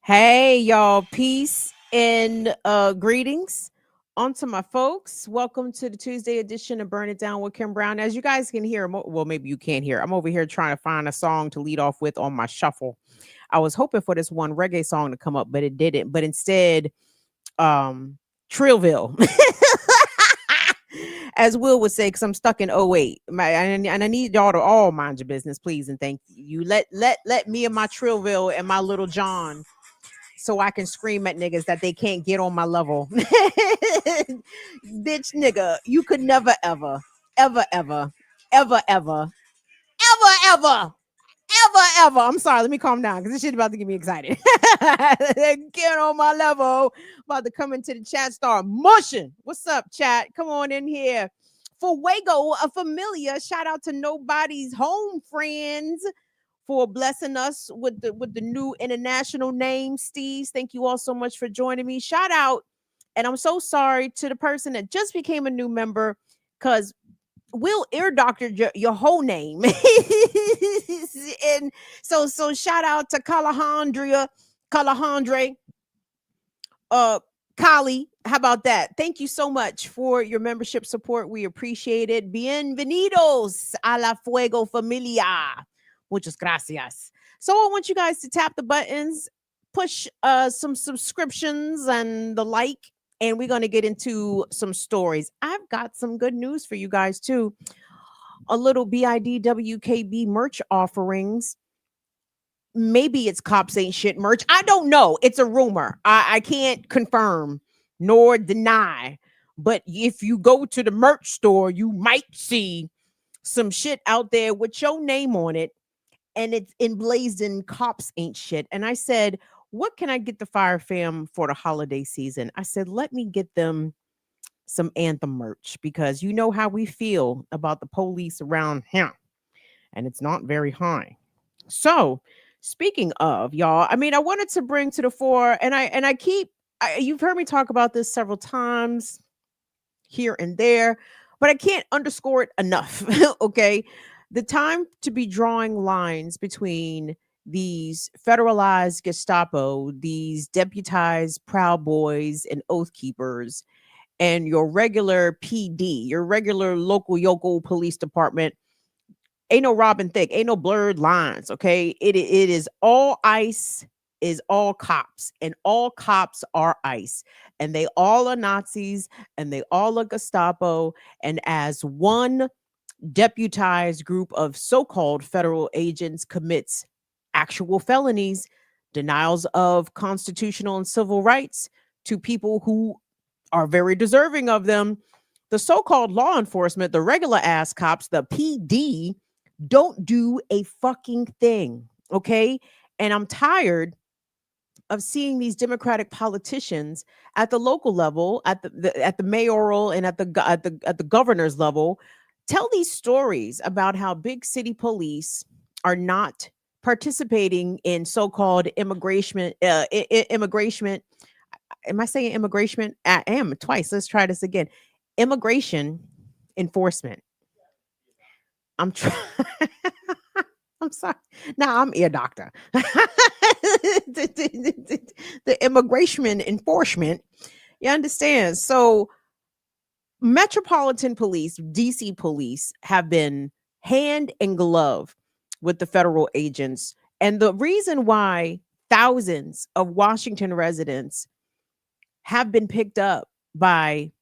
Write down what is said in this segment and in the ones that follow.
Hey, y'all. Peace and greetings. On to my folks. Welcome to the Tuesday edition of Burn It Down with Kim Brown. As you guys can hear, well, maybe you can't hear. I'm over here trying to find a song to lead off with on my shuffle. I was hoping for this one reggae song to come up, but it didn't. But instead, Trillville. As Will would say, because I'm stuck in '08. And I need y'all to all mind your business, please, and thank you. Let me and my Trillville and my little John so I can scream at niggas that they can't get on my level. Bitch nigga, you could never ever, ever, ever, ever, ever, ever, ever, ever. I'm sorry, let me calm down because this shit about to get me excited. Get on my level. About to come into the chat, start mushing. What's up, chat? Come on in here. For Wago, a familiar, shout out to Nobody's Home Friends for blessing us with the new international name, Steve's. Thank you all so much for joining me. Shout out, and I'm so sorry to the person that just became a new member because Will ear doctored your whole name. And so shout out to Calandre, uh Kali. How about that? Thank you so much for your membership support. We appreciate it. Bienvenidos a la Fuego Familia. Muchas gracias. So I want you guys to tap the buttons, push some subscriptions and the like, and we're going to get into some stories. I've got some good news for you guys too. A little BIDWKB merch offerings. Maybe it's cops ain't shit merch. I don't know. It's a rumor. I can't confirm nor deny. But if you go to the merch store, you might see some shit out there with your name on it, and it's emblazoned cops ain't shit. And I said, what can I get the Fire Fam for the holiday season? I said, let me get them some anthem merch because you know how we feel about the police around here, and it's not very high. So, speaking of y'all, I mean, I wanted to bring to the fore, and you've heard me talk about this several times here and there, but I can't underscore it enough. Okay, the time to be drawing lines between these federalized Gestapo, these deputized Proud Boys and Oath Keepers, and your regular PD, your regular local yokel police department, ain't no Robin Thicke, ain't no blurred lines. Okay, it is all ICE, is all cops, and all cops are ICE, and they all are Nazis, and they all are Gestapo, and as one deputized group of so-called federal agents commits actual felonies, denials of constitutional and civil rights to people who are very deserving of them, the so-called law enforcement, the regular ass cops, the PD, don't do a fucking thing. Okay. And I'm tired of seeing these Democratic politicians at the local level, at the mayoral and at the governor's level, tell these stories about how big city police are not participating in so-called immigration. Immigration. Am I saying immigration? I am twice. Let's try this again. Immigration enforcement. I'm trying. I'm sorry. Now I'm ear doctor. The immigration enforcement. You understand? So Metropolitan Police, DC Police have been hand in glove with the federal agents. And the reason why thousands of Washington residents have been picked up by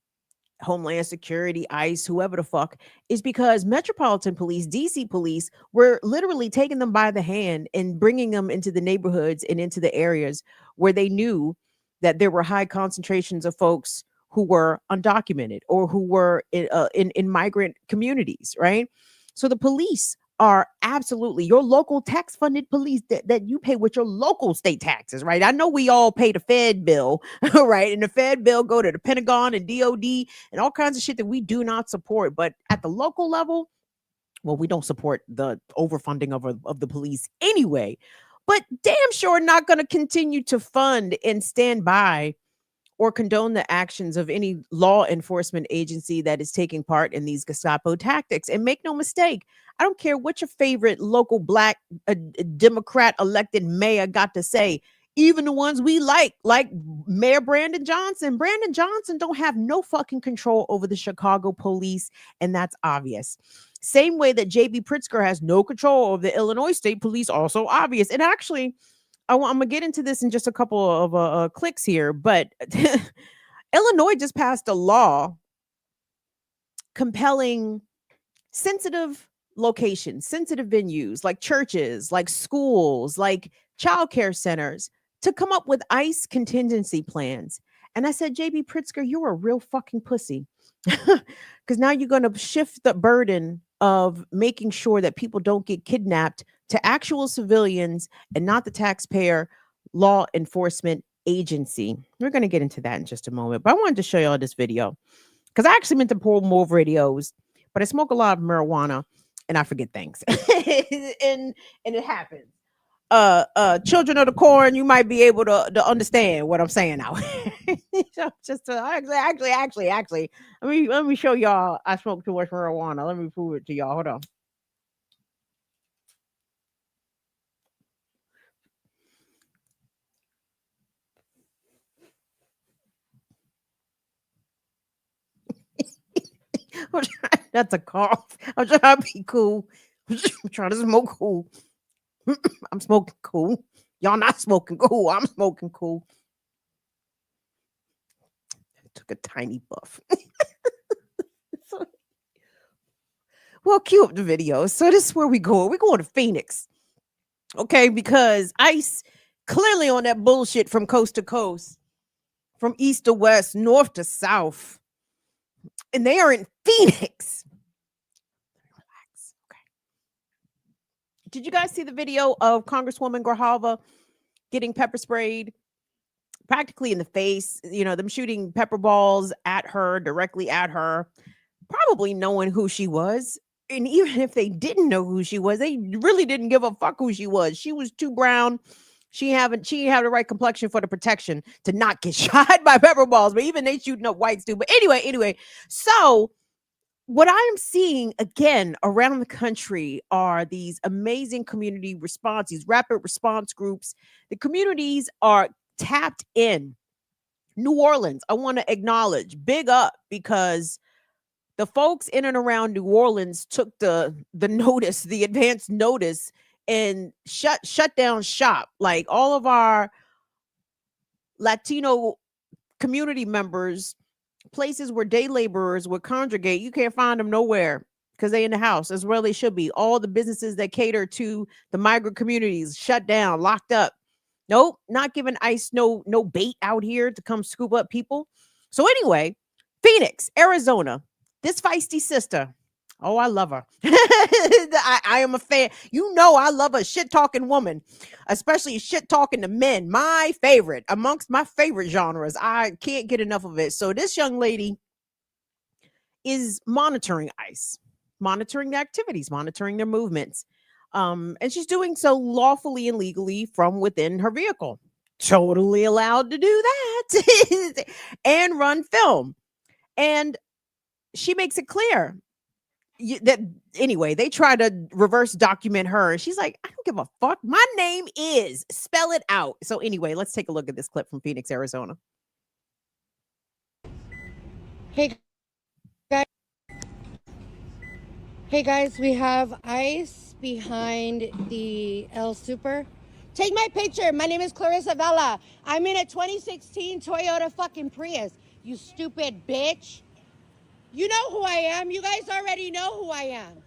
Homeland Security, ICE, whoever the fuck, is because Metropolitan Police, DC Police, were literally taking them by the hand and bringing them into the neighborhoods and into the areas where they knew that there were high concentrations of folks who were undocumented or who were in migrant communities, right? So the police are absolutely your local tax funded police that you pay with your local state taxes, right? I know we all pay the Fed bill, right? And the Fed bill go to the Pentagon and DOD and all kinds of shit that we do not support. But at the local level, well, we don't support the overfunding of the police anyway. But damn sure not going to continue to fund and stand by or condone the actions of any law enforcement agency that is taking part in these Gestapo tactics. And make no mistake, I don't care what your favorite local black Democrat elected mayor got to say. Even the ones we like Mayor Brandon Johnson. Brandon Johnson don't have no fucking control over the Chicago police, and that's obvious. Same way that JB Pritzker has no control over the Illinois State Police, also obvious. And actually, I'm gonna get into this in just a couple of clicks here, but Illinois just passed a law compelling sensitive locations, sensitive venues like churches, like schools, like childcare centers to come up with ICE contingency plans. And I said, JB Pritzker, you're a real fucking pussy. Because now you're going to shift the burden of making sure that people don't get kidnapped to actual civilians and not the taxpayer law enforcement agency. We're going to get into that in just a moment. But I wanted to show y'all this video because I actually meant to pull more videos, but I smoke a lot of marijuana and I forget things. and it happens. Children of the corn, you might be able to understand what I'm saying now. Just actually, let me show y'all. I smoke too much marijuana. Let me prove it to y'all. Hold on. That's a cough. I'm trying to be cool. I'm trying to smoke cool. I'm smoking cool. Y'all not smoking cool. I'm smoking cool. I took a tiny puff. Well, cue up the video. So this is where we go. We're going to Phoenix. Okay, because ICE clearly on that bullshit from coast to coast, from east to west, north to south. And they are in Phoenix. Relax. Okay. Did you guys see the video of Congresswoman Grijalva getting pepper sprayed practically in the face? You know, them shooting pepper balls at her, directly at her, probably knowing who she was. And even if they didn't know who she was, they really didn't give a fuck who she was. She was too brown. She had the right complexion for the protection to not get shot by pepper balls. But even they shooting up whites too. But anyway, so what I am seeing again around the country are these amazing community response, these rapid response groups. The communities are tapped in. New Orleans, I want to acknowledge, big up, because the folks in and around New Orleans took the notice, the advance notice, and shut down shop. Like all of our Latino community members, places where day laborers would congregate, you can't find them nowhere because they in the house, as well they should be. All the businesses that cater to the migrant communities shut down, locked up. Nope, not giving ICE no bait out here to come scoop up people. So anyway, Phoenix, Arizona, this feisty sister. Oh, I love her. I am a fan. You know, I love a shit talking woman, especially shit talking to men. My favorite, amongst my favorite genres. I can't get enough of it. So this young lady is monitoring ICE, monitoring their activities, monitoring their movements. And she's doing so lawfully and legally from within her vehicle. Totally allowed to do that and run film. And she makes it clear that anyway, they try to reverse document her. She's like, I don't give a fuck. My name is, spell it out. So anyway, let's take a look at this clip from Phoenix, Arizona. Hey guys, we have ICE behind the El Super. Take my picture. My name is Clarissa Vela. I'm in a 2016 Toyota fucking Prius. You stupid bitch. You know who I am. You guys already know who I am.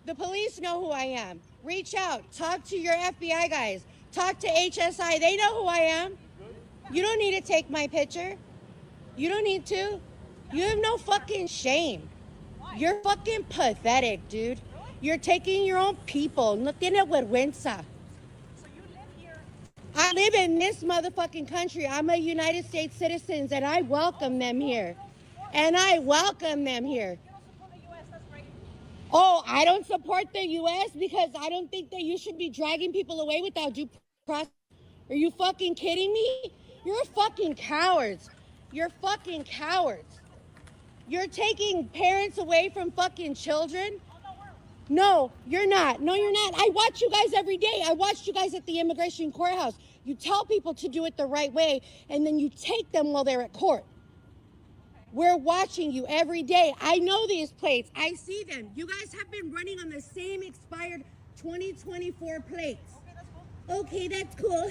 The police know who I am. Reach out. Talk to your FBI guys. Talk to HSI. They know who I am. You don't need to take my picture. You don't need to. You have no fucking shame. You're fucking pathetic, dude. You're taking your own people. No tiene vergüenza. So you live here? I live in this motherfucking country. I'm a United States citizen, and I welcome them here. And I welcome them here. Oh, I don't support the U.S. because I don't think that you should be dragging people away without due process. Are you fucking kidding me? You're fucking cowards. You're fucking cowards. You're taking parents away from fucking children? No, you're not. No, you're not. I watch you guys every day. I watched you guys at the immigration courthouse. You tell people to do it the right way, and then you take them while they're at court. We're watching you every day. I know these plates. I see them. You guys have been running on the same expired 2024 plates. Okay, that's cool. Oh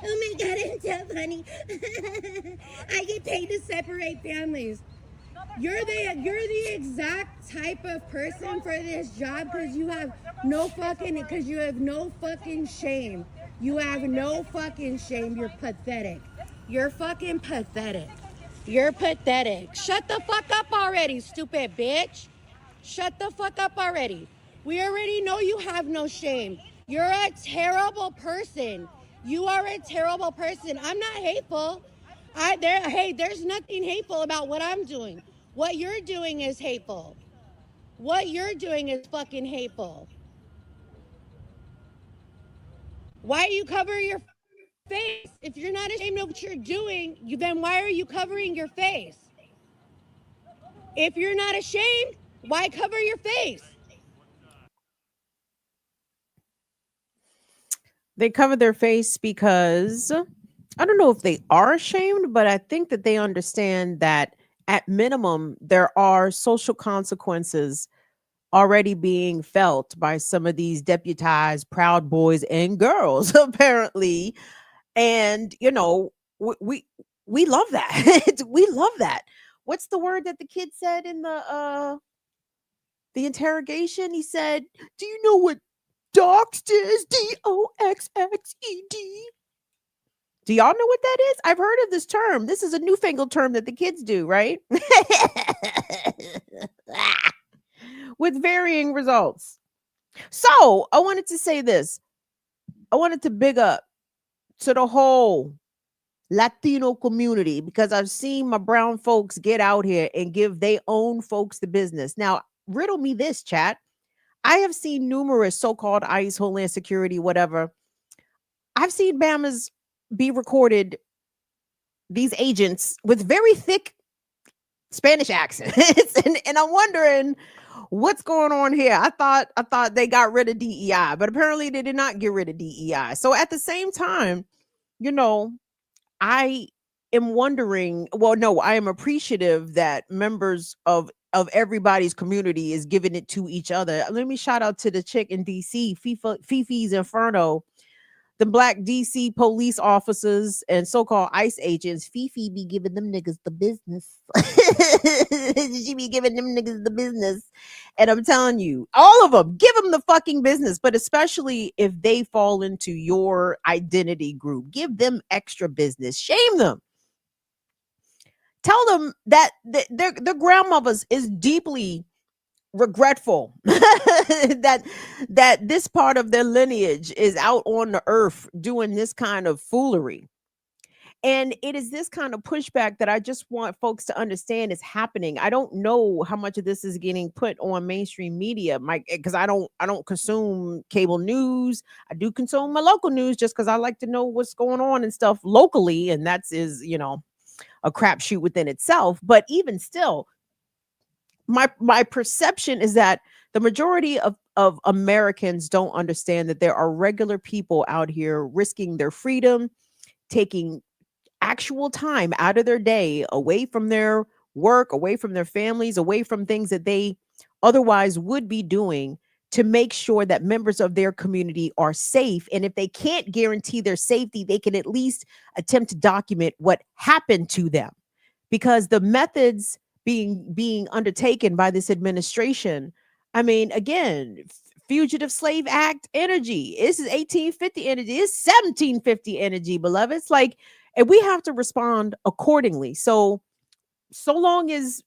my God, it's so funny. I get paid to separate families. You're the exact type of person for this job because you have no fucking shame. You have no fucking shame. You're pathetic. You're fucking pathetic. You're pathetic. Shut the fuck up already, stupid bitch. Shut the fuck up already. We already know you have no shame. You're a terrible person. You are a terrible person. I'm not hateful. There's nothing hateful about what I'm doing. What you're doing is hateful. What you're doing is fucking hateful. Why are you covering your face? If you're not ashamed of what you're doing, then why are you covering your face? If you're not ashamed, why cover your face? They cover their face because I don't know if they are ashamed, but I think that they understand that at minimum, there are social consequences already being felt by some of these deputized proud boys and girls, apparently. And, we love that. We love that. What's the word that the kid said in the interrogation? He said, "Do you know what doxed is? DOXXED." Do y'all know what that is? I've heard of this term. This is a newfangled term that the kids do, right? With varying results. So I wanted to say this. I wanted to big up to the whole Latino community because I've seen my brown folks get out here and give their own folks the business. Now, riddle me this, chat. I have seen numerous so-called ICE, Homeland Security, whatever. I've seen Bamas be recorded, these agents with very thick Spanish accents. and I'm wondering what's going on here. I thought they got rid of DEI, but apparently they did not get rid of DEI. So at the same time, I am wondering, well, no, I am appreciative that members of everybody's community is giving it to each other. Let me shout out to the chick in DC, Fifi's Inferno, the black DC police officers and so-called ICE agents. Fifi be giving them niggas the business. She be giving them niggas the business. And I'm telling you, all of them, give them the fucking business. But especially if they fall into your identity group, give them extra business. Shame them. Tell them that their grandmothers is deeply regretful that this part of their lineage is out on the earth doing this kind of foolery. And it is this kind of pushback that I just want folks to understand is happening. I don't know how much of this is getting put on mainstream media, Mike, because I don't consume cable news. I do consume my local news just because I like to know what's going on and stuff locally, and that's a crapshoot within itself. But even still, my perception is that the majority of Americans don't understand that there are regular people out here risking their freedom, taking actual time out of their day away from their work, away from their families, away from things that they otherwise would be doing to make sure that members of their community are safe. And if they can't guarantee their safety, they can at least attempt to document what happened to them. Because the methods being undertaken by this administration, I mean, again, Fugitive Slave Act energy. This is 1850 energy. It's 1750 energy, beloved. It's like, and we have to respond accordingly. So long as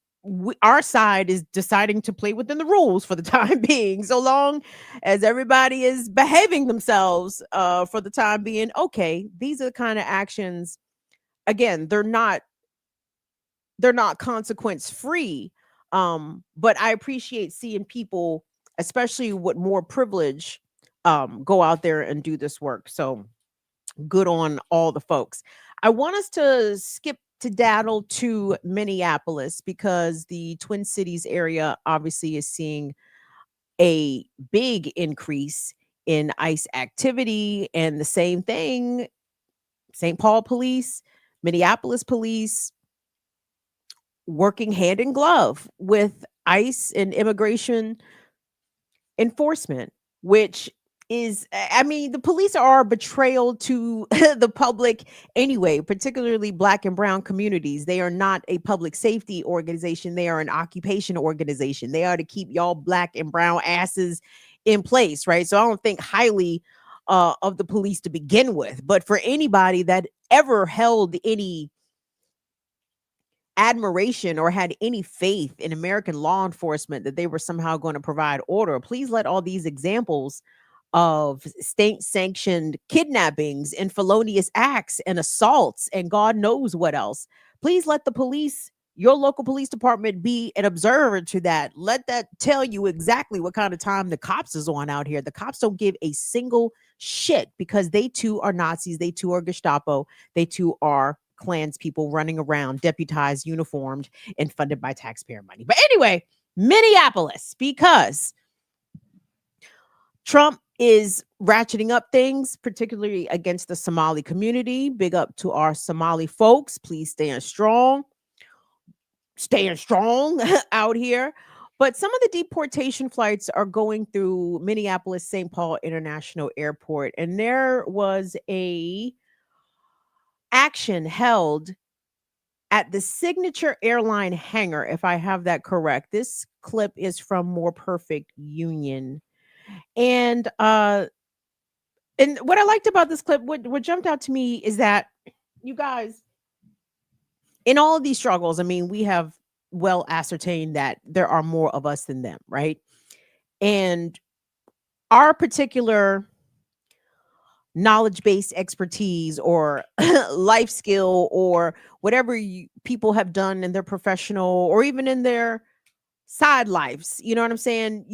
our side is deciding to play within the rules for the time being, so long as everybody is behaving themselves for the time being, okay, these are the kind of actions. Again, they're not consequence free. But I appreciate seeing people, especially with more privilege, go out there and do this work. So good on all the folks. I want us to skip to daddle to Minneapolis because the Twin Cities area obviously is seeing a big increase in ICE activity, and the same thing St. Paul police, Minneapolis police, working hand in glove with ICE and immigration enforcement, which is, I mean, the police are a betrayal to the public anyway, particularly Black and brown communities. They are not a public safety organization. They are an occupation organization. They are to keep y'all Black and brown asses in place, right? So I don't think highly of the police to begin with, but for anybody that ever held any admiration or had any faith in American law enforcement that they were somehow going to provide order, please let all these examples of state sanctioned kidnappings and felonious acts and assaults and God knows what else, please let the police, your local police department, be an observer to that. Let that tell you exactly what kind of time the cops is on out here. The cops don't give a single shit because they too are Nazis. They too are Gestapo. They too are Klans people running around, deputized, uniformed, and funded by taxpayer money. But anyway, Minneapolis, because Trump is ratcheting up things, particularly against the Somali community. Big up to our Somali folks. Please staying strong out here. But some of the deportation flights are going through Minneapolis St. Paul International Airport, and there was a action held at the Signature Airline hangar, if I have that correct. This clip is from More Perfect Union. And what I liked about this clip, what jumped out to me is that, you guys, in all of these struggles, I mean, we have well ascertained that there are more of us than them, right? And our particular knowledge-based expertise or life skill or whatever people have done in their professional or even in their side lives, you know what I'm saying?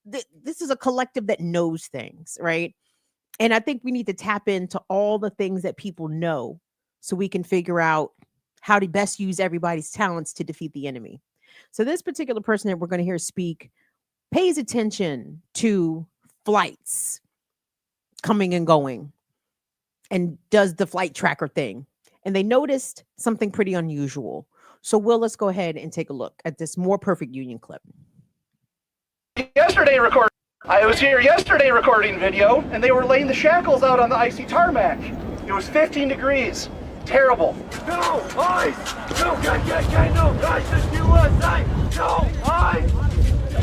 This is a collective that knows things, right? And I think we need to tap into all the things that people know so we can figure out how to best use everybody's talents to defeat the enemy. So this particular person that we're going to hear speak pays attention to flights coming and going and does the flight tracker thing. And they noticed something pretty unusual. So Will, let's go ahead and take a look at this More Perfect Union clip. I was here yesterday recording video, and they were laying the shackles out on the icy tarmac. It was 15 degrees. Terrible. No ice! No, no ice in USA! No ice!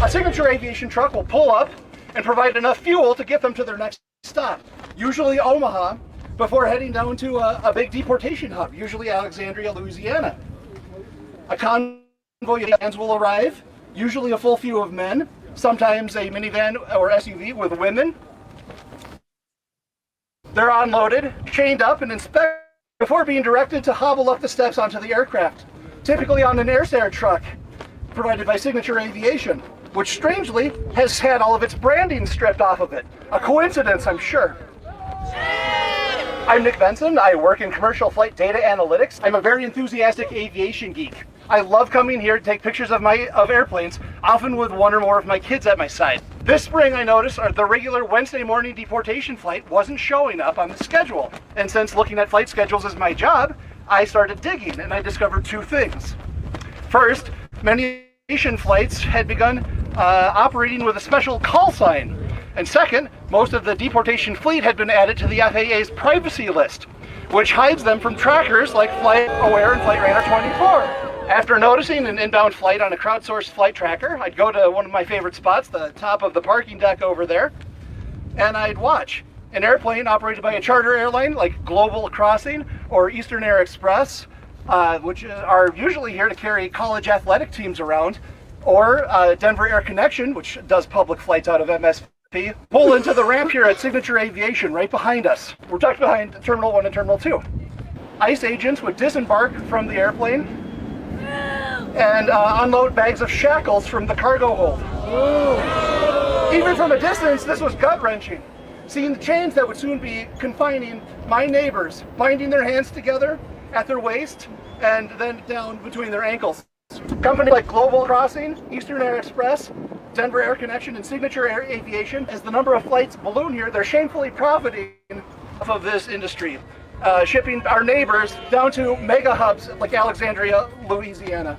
A Signature Aviation truck will pull up and provide enough fuel to get them to their next stop, usually Omaha, before heading down to a big deportation hub, usually Alexandria, Louisiana. A convoy of vans will arrive, usually a full few of men, sometimes a minivan or SUV with women. They're unloaded, chained up, and inspected before being directed to hobble up the steps onto the aircraft, typically on an air truck provided by Signature Aviation, which strangely has had all of its branding stripped off of it. A coincidence, I'm sure. I'm Nick Benson. I work in commercial flight data analytics. I'm a very enthusiastic aviation geek. I love coming here to take pictures of airplanes, often with one or more of my kids at my side. This spring I noticed the regular Wednesday morning deportation flight wasn't showing up on the schedule. And since looking at flight schedules is my job, I started digging and I discovered two things. First, many aviation flights had begun operating with a special call sign. And second, most of the deportation fleet had been added to the FAA's privacy list, which hides them from trackers like FlightAware and FlightRadar 24. After noticing an inbound flight on a crowdsourced flight tracker, I'd go to one of my favorite spots, the top of the parking deck over there, and I'd watch an airplane operated by a charter airline like Global Crossing or Eastern Air Express, which are usually here to carry college athletic teams around, or Denver Air Connection, which does public flights out of MSP, pull into the ramp here at Signature Aviation right behind us. We're tucked behind Terminal 1 and Terminal 2. ICE agents would disembark from the airplane and unload bags of shackles from the cargo hold. Ooh. Even from a distance, this was gut-wrenching. Seeing the chains that would soon be confining my neighbors, binding their hands together at their waist and then down between their ankles. Companies like Global Crossing, Eastern Air Express, Denver Air Connection, and Signature Air Aviation, as the number of flights balloon here, they're shamefully profiting off of this industry. shipping our neighbors down to mega hubs like Alexandria, Louisiana.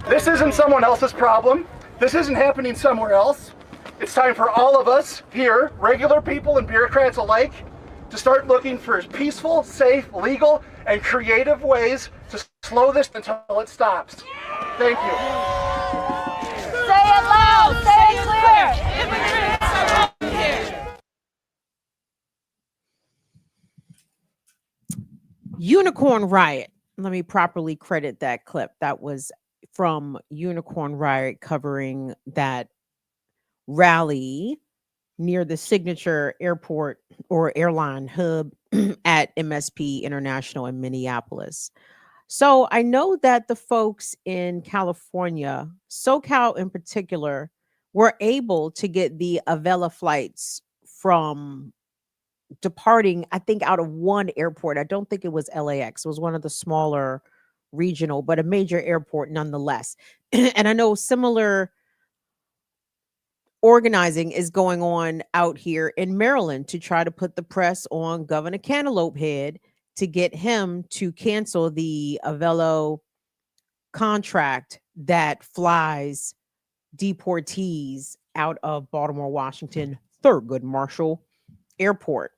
This isn't someone else's problem. This isn't happening somewhere else. It's time for all of us here, regular people and bureaucrats alike, to start looking for peaceful, safe, legal, and creative ways to slow this until it stops. Thank you. Say it loud, say it clear. Unicorn Riot. Let me properly credit that clip. That was from Unicorn Riot covering that rally near the signature airport or airline hub at MSP International in Minneapolis. So I know that the folks in California, SoCal in particular, were able to get the Avella flights from departing, I think, out of one airport. I don't think it was LAX. It was one of the smaller regional, but a major airport nonetheless. And I know similar organizing is going on out here in Maryland to try to put the press on Governor Cantaloupe Head to get him to cancel the Avella contract that flies deportees out of Baltimore, Washington, Thurgood Marshall Airport.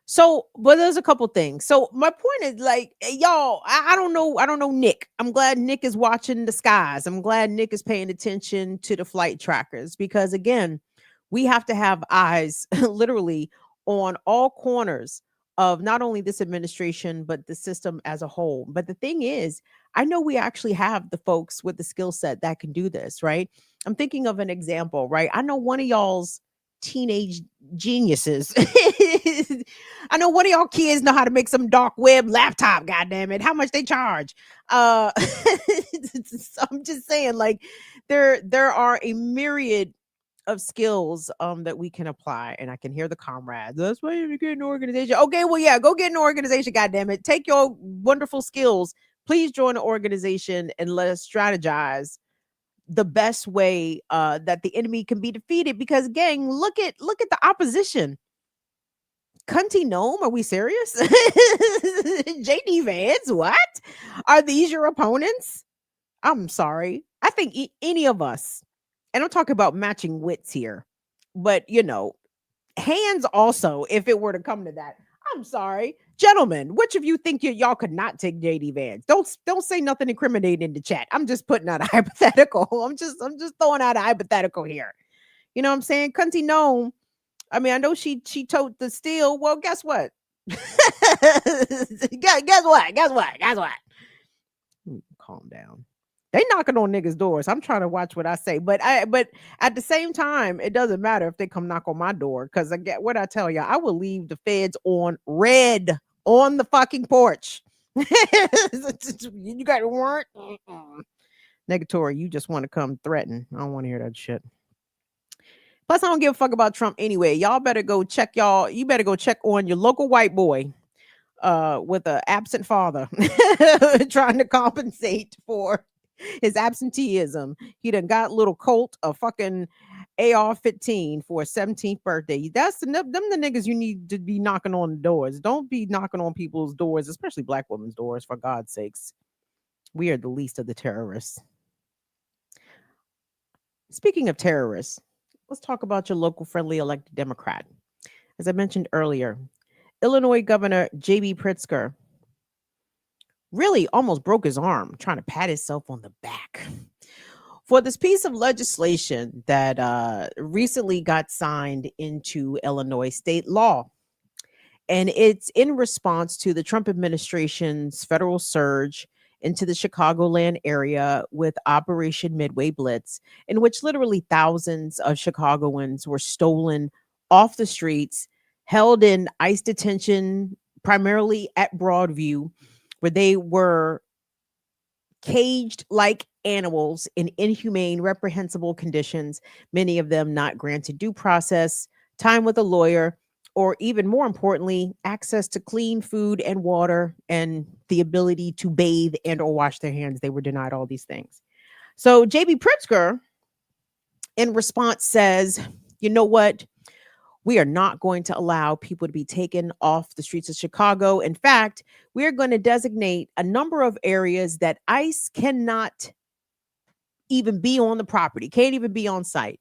So, but there's a couple things. So my point is, like, y'all, I don't know Nick. I'm glad Nick is watching the skies. I'm glad Nick is paying attention to the flight trackers, because again, we have to have eyes literally on all corners of not only this administration, but the system as a whole. But the thing is, I know we actually have the folks with the skill set that can do this, right? I'm thinking of an example, right? I know one of y'all's teenage geniuses. I know one of y'all kids know how to make some dark web laptop, goddamn it. How much they charge? So I'm just saying, like, there are a myriad of skills that we can apply. And I can hear the comrades. That's why you get an organization. Okay, well, yeah, go get an organization, goddamn it. Take your wonderful skills. Please join an organization and let us strategize the best way that the enemy can be defeated. Because, gang, look at the opposition. Cunty Gnome, are we serious? JD Vance, what? Are these your opponents? I'm sorry. I think any of us, and I'm talking about matching wits here, but you know, hands also, if it were to come to that. I'm sorry. Gentlemen, which of you think y'all could not take JD Vance? Don't say nothing incriminating in the chat. I'm just putting out a hypothetical. I'm just throwing out a hypothetical here. You know what I'm saying? Cunty Gnome. I mean, I know she told the steel. Well, guess what? guess what? Calm down. They knocking on niggas' doors. I'm trying to watch what I say, but at the same time, it doesn't matter if they come knock on my door, because I get what I tell you. I will leave the feds on red on the fucking porch. You got a warrant? Negatory, you just want to come threaten. I don't want to hear that shit. Plus, I don't give a fuck about Trump anyway. You better go check on your local white boy with an absent father trying to compensate for his absenteeism. He done got little Colt a fucking AR-15 for his 17th birthday. That's them the niggas you need to be knocking on the doors. Don't be knocking on people's doors, especially black women's doors, for God's sakes. We are the least of the terrorists. Speaking of terrorists, let's talk about your local friendly elected Democrat. As I mentioned earlier, Illinois Governor J.B. Pritzker really almost broke his arm trying to pat himself on the back for this piece of legislation that recently got signed into Illinois state law. And it's in response to the Trump administration's federal surge into the Chicagoland area with Operation Midway Blitz, in which literally thousands of Chicagoans were stolen off the streets, held in ICE detention, primarily at Broadview, where they were caged like animals in inhumane, reprehensible conditions, many of them not granted due process, time with a lawyer, or even more importantly, access to clean food and water and the ability to bathe and or wash their hands. They were denied all these things. So J.B. Pritzker, in response, says, you know what? We are not going to allow people to be taken off the streets of Chicago. In fact, we're going to designate a number of areas that ICE cannot even be on the property, can't even be on site.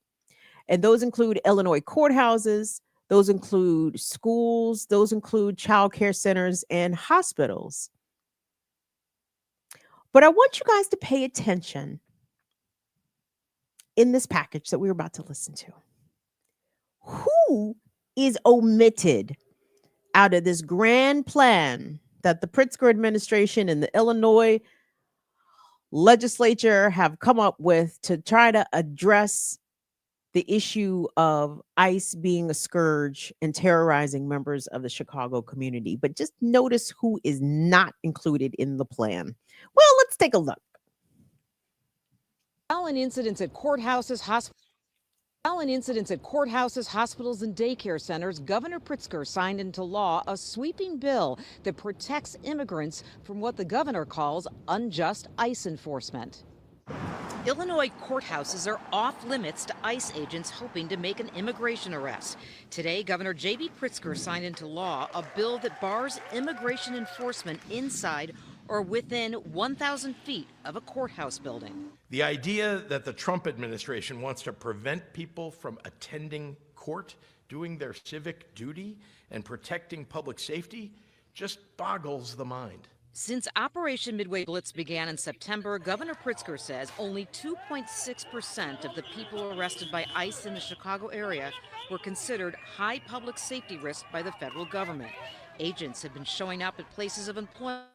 And those include Illinois courthouses, those include schools, those include child care centers and hospitals. But I want you guys to pay attention in this package that we're about to listen to. Who is omitted out of this grand plan that the Pritzker administration and the Illinois legislature have come up with to try to address the issue of ICE being a scourge and terrorizing members of the Chicago community? But just notice who is not included in the plan. Well, let's take a look. Violent incidents at courthouses, hospitals, and daycare centers, Governor Pritzker signed into law a sweeping bill that protects immigrants from what the governor calls unjust ICE enforcement. Illinois courthouses are off limits to ICE agents hoping to make an immigration arrest. Today, Governor J.B. Pritzker signed into law a bill that bars immigration enforcement inside or within 1,000 feet of a courthouse building. The idea that the Trump administration wants to prevent people from attending court, doing their civic duty, and protecting public safety just boggles the mind. Since Operation Midway Blitz began in September, Governor Pritzker says only 2.6% of the people arrested by ICE in the Chicago area were considered high public safety risk by the federal government. Agents have been showing up at places of employment,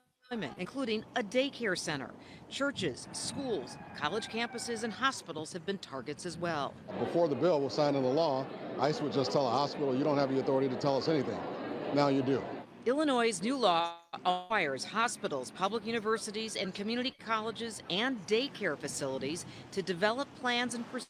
including a daycare center. Churches, schools, college campuses, and hospitals have been targets as well. Before the bill was signed into law, ICE would just tell a hospital, you don't have the authority to tell us anything. Now you do. Illinois' new law requires hospitals, public universities, and community colleges and daycare facilities to develop plans and procedures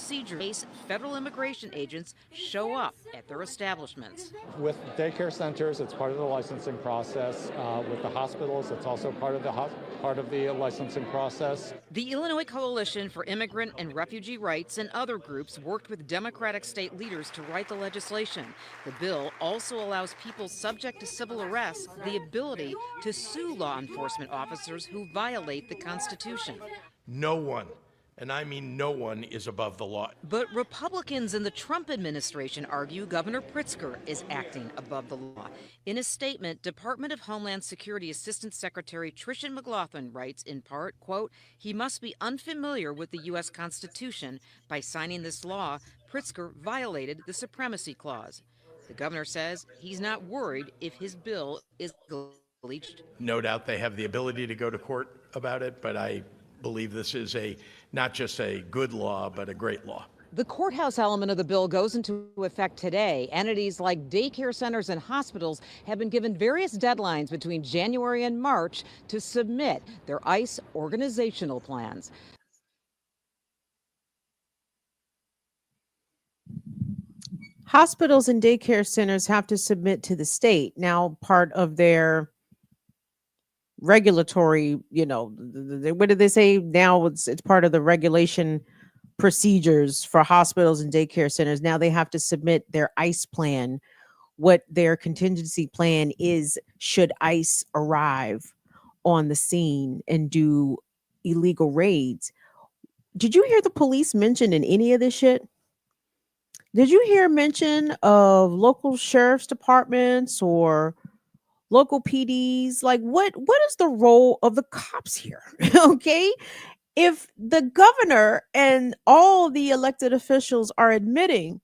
in case federal immigration agents show up at their establishments. With daycare centers, it's part of the licensing process. With the hospitals, it's also part of the licensing process. The Illinois Coalition for Immigrant and Refugee Rights and other groups worked with Democratic state leaders to write the legislation. The bill also allows people subject to civil arrest the ability to sue law enforcement officers who violate the Constitution. No one, and I mean no one, is above the law. But Republicans in the Trump administration argue Governor Pritzker is acting above the law. In a statement, Department of Homeland Security Assistant Secretary Tricia McLaughlin writes in part, quote, "He must be unfamiliar with the U.S. Constitution. By signing this law, Pritzker violated the Supremacy Clause." The governor says he's not worried if his bill is bleached. No doubt they have the ability to go to court about it, but I believe this is not just a good law, but a great law. The courthouse element of the bill goes into effect today. Entities like daycare centers and hospitals have been given various deadlines between January and March to submit their ICE organizational plans. Hospitals and daycare centers have to submit to the state. Now, part of their regulatory, what did they say? Now it's part of the regulation procedures for hospitals and daycare centers. Now they have to submit their ICE plan, what their contingency plan is should ICE arrive on the scene and do illegal raids. Did you hear the police mentioned in any of this shit? Did you hear mention of local sheriff's departments or local PDs? Like, what is the role of the cops here? Okay. If the governor and all the elected officials are admitting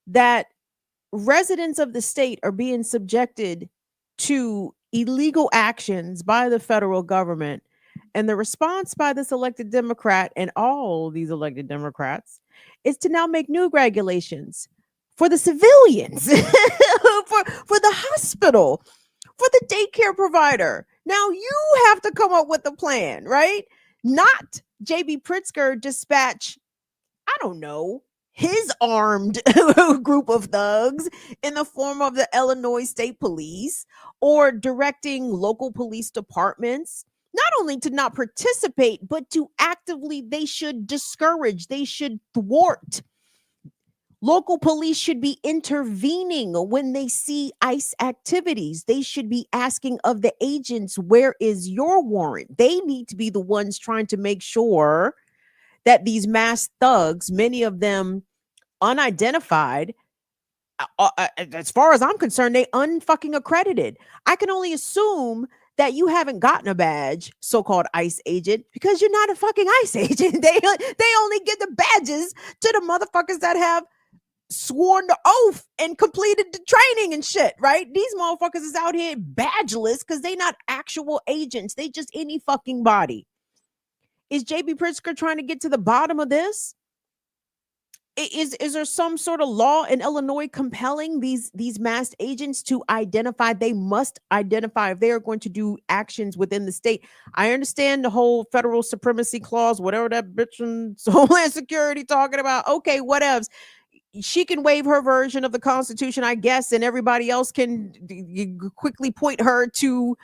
that residents of the state are being subjected to illegal actions by the federal government, and the response by this elected Democrat and all these elected Democrats is to now make new regulations for the civilians, for the hospital, for the daycare provider. Now you have to come up with a plan, right? Not J.B. Pritzker dispatch, I don't know, his armed group of thugs in the form of the Illinois State Police, or directing local police departments not only to not participate, but to actively, they should discourage, they should thwart Local police should be intervening when they see ICE activities. They should be asking of the agents, where is your warrant? They need to be the ones trying to make sure that these masked thugs, many of them unidentified, as far as I'm concerned, they unfucking accredited. I can only assume that you haven't gotten a badge, so-called ICE agent, because you're not a fucking ICE agent. They only get the badges to the motherfuckers that have sworn the oath and completed the training and shit, right? These motherfuckers is out here badgeless because they not actual agents. They just any fucking body. Is JB Pritzker trying to get to the bottom of this? Is there some sort of law in Illinois compelling these masked agents to identify? They must identify if they are going to do actions within the state. I understand the whole federal supremacy clause, whatever that bitch in Homeland Security talking about. Okay, whatevs. She can waive her version of the Constitution, I guess, and everybody else can quickly point her to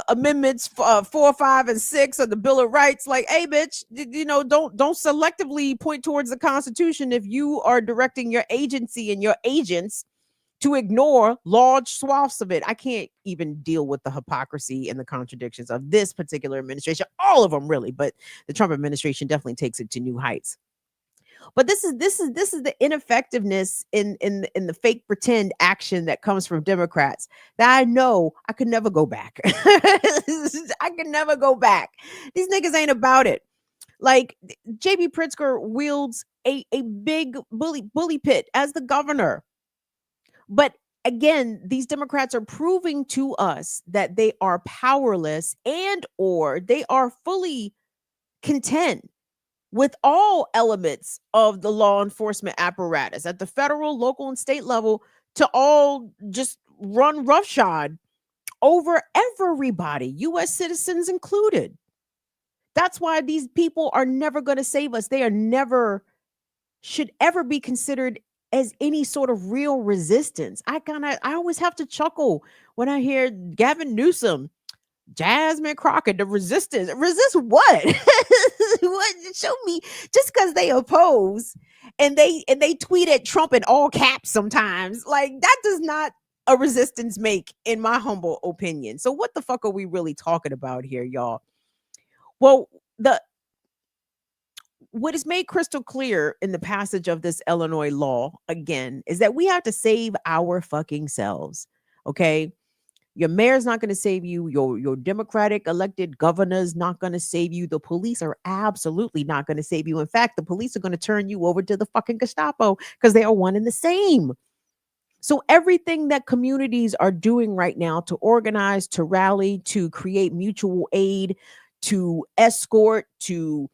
amendments 4, 5, and 6 of the Bill of Rights. Like, hey, bitch, don't selectively point towards the Constitution if you are directing your agency and your agents to ignore large swaths of it. I can't even deal with the hypocrisy and the contradictions of this particular administration, all of them really, but the Trump administration definitely takes it to new heights. But this is the ineffectiveness in the fake pretend action that comes from Democrats that I know I could never go back. I could never go back. These niggas ain't about it. Like, JB Pritzker wields a big bully pit as the governor. But again, these Democrats are proving to us that they are powerless and or they are fully content with all elements of the law enforcement apparatus at the federal, local, and state level to all just run roughshod over everybody, U.S. citizens included. That's why these people are never going to save us. They are never, should ever be considered as any sort of real resistance. I always have to chuckle when I hear Gavin Newsom, Jasmine Crockett, the resistance. Resist what? What? Show me. Just because they oppose and they tweet at Trump in all caps sometimes, like, that does not a resistance make, in my humble opinion. So what the fuck are we really talking about here, y'all? Well, what is made crystal clear in the passage of this Illinois law, again, is that we have to save our fucking selves. Okay. Your mayor's not going to save you. Your Democratic elected governor's not going to save you. The police are absolutely not going to save you. In fact, the police are going to turn you over to the fucking Gestapo because they are one and the same. So everything that communities are doing right now to organize, to rally, to create mutual aid, to escort, to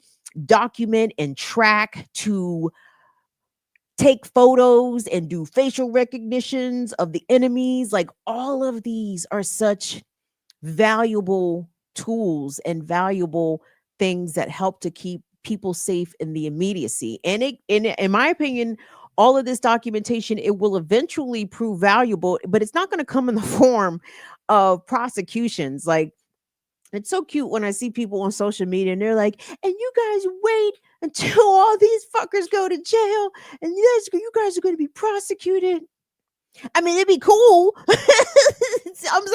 document and track, to take photos and do facial recognitions of the enemies. Like, all of these are such valuable tools and valuable things that help to keep people safe in the immediacy. And in my opinion, all of this documentation, it will eventually prove valuable, but it's not going to come in the form of prosecutions. Like, it's so cute when I see people on social media and they're like, and you guys wait until all these fuckers go to jail and you guys are going to be prosecuted. I mean, it'd be cool. I'm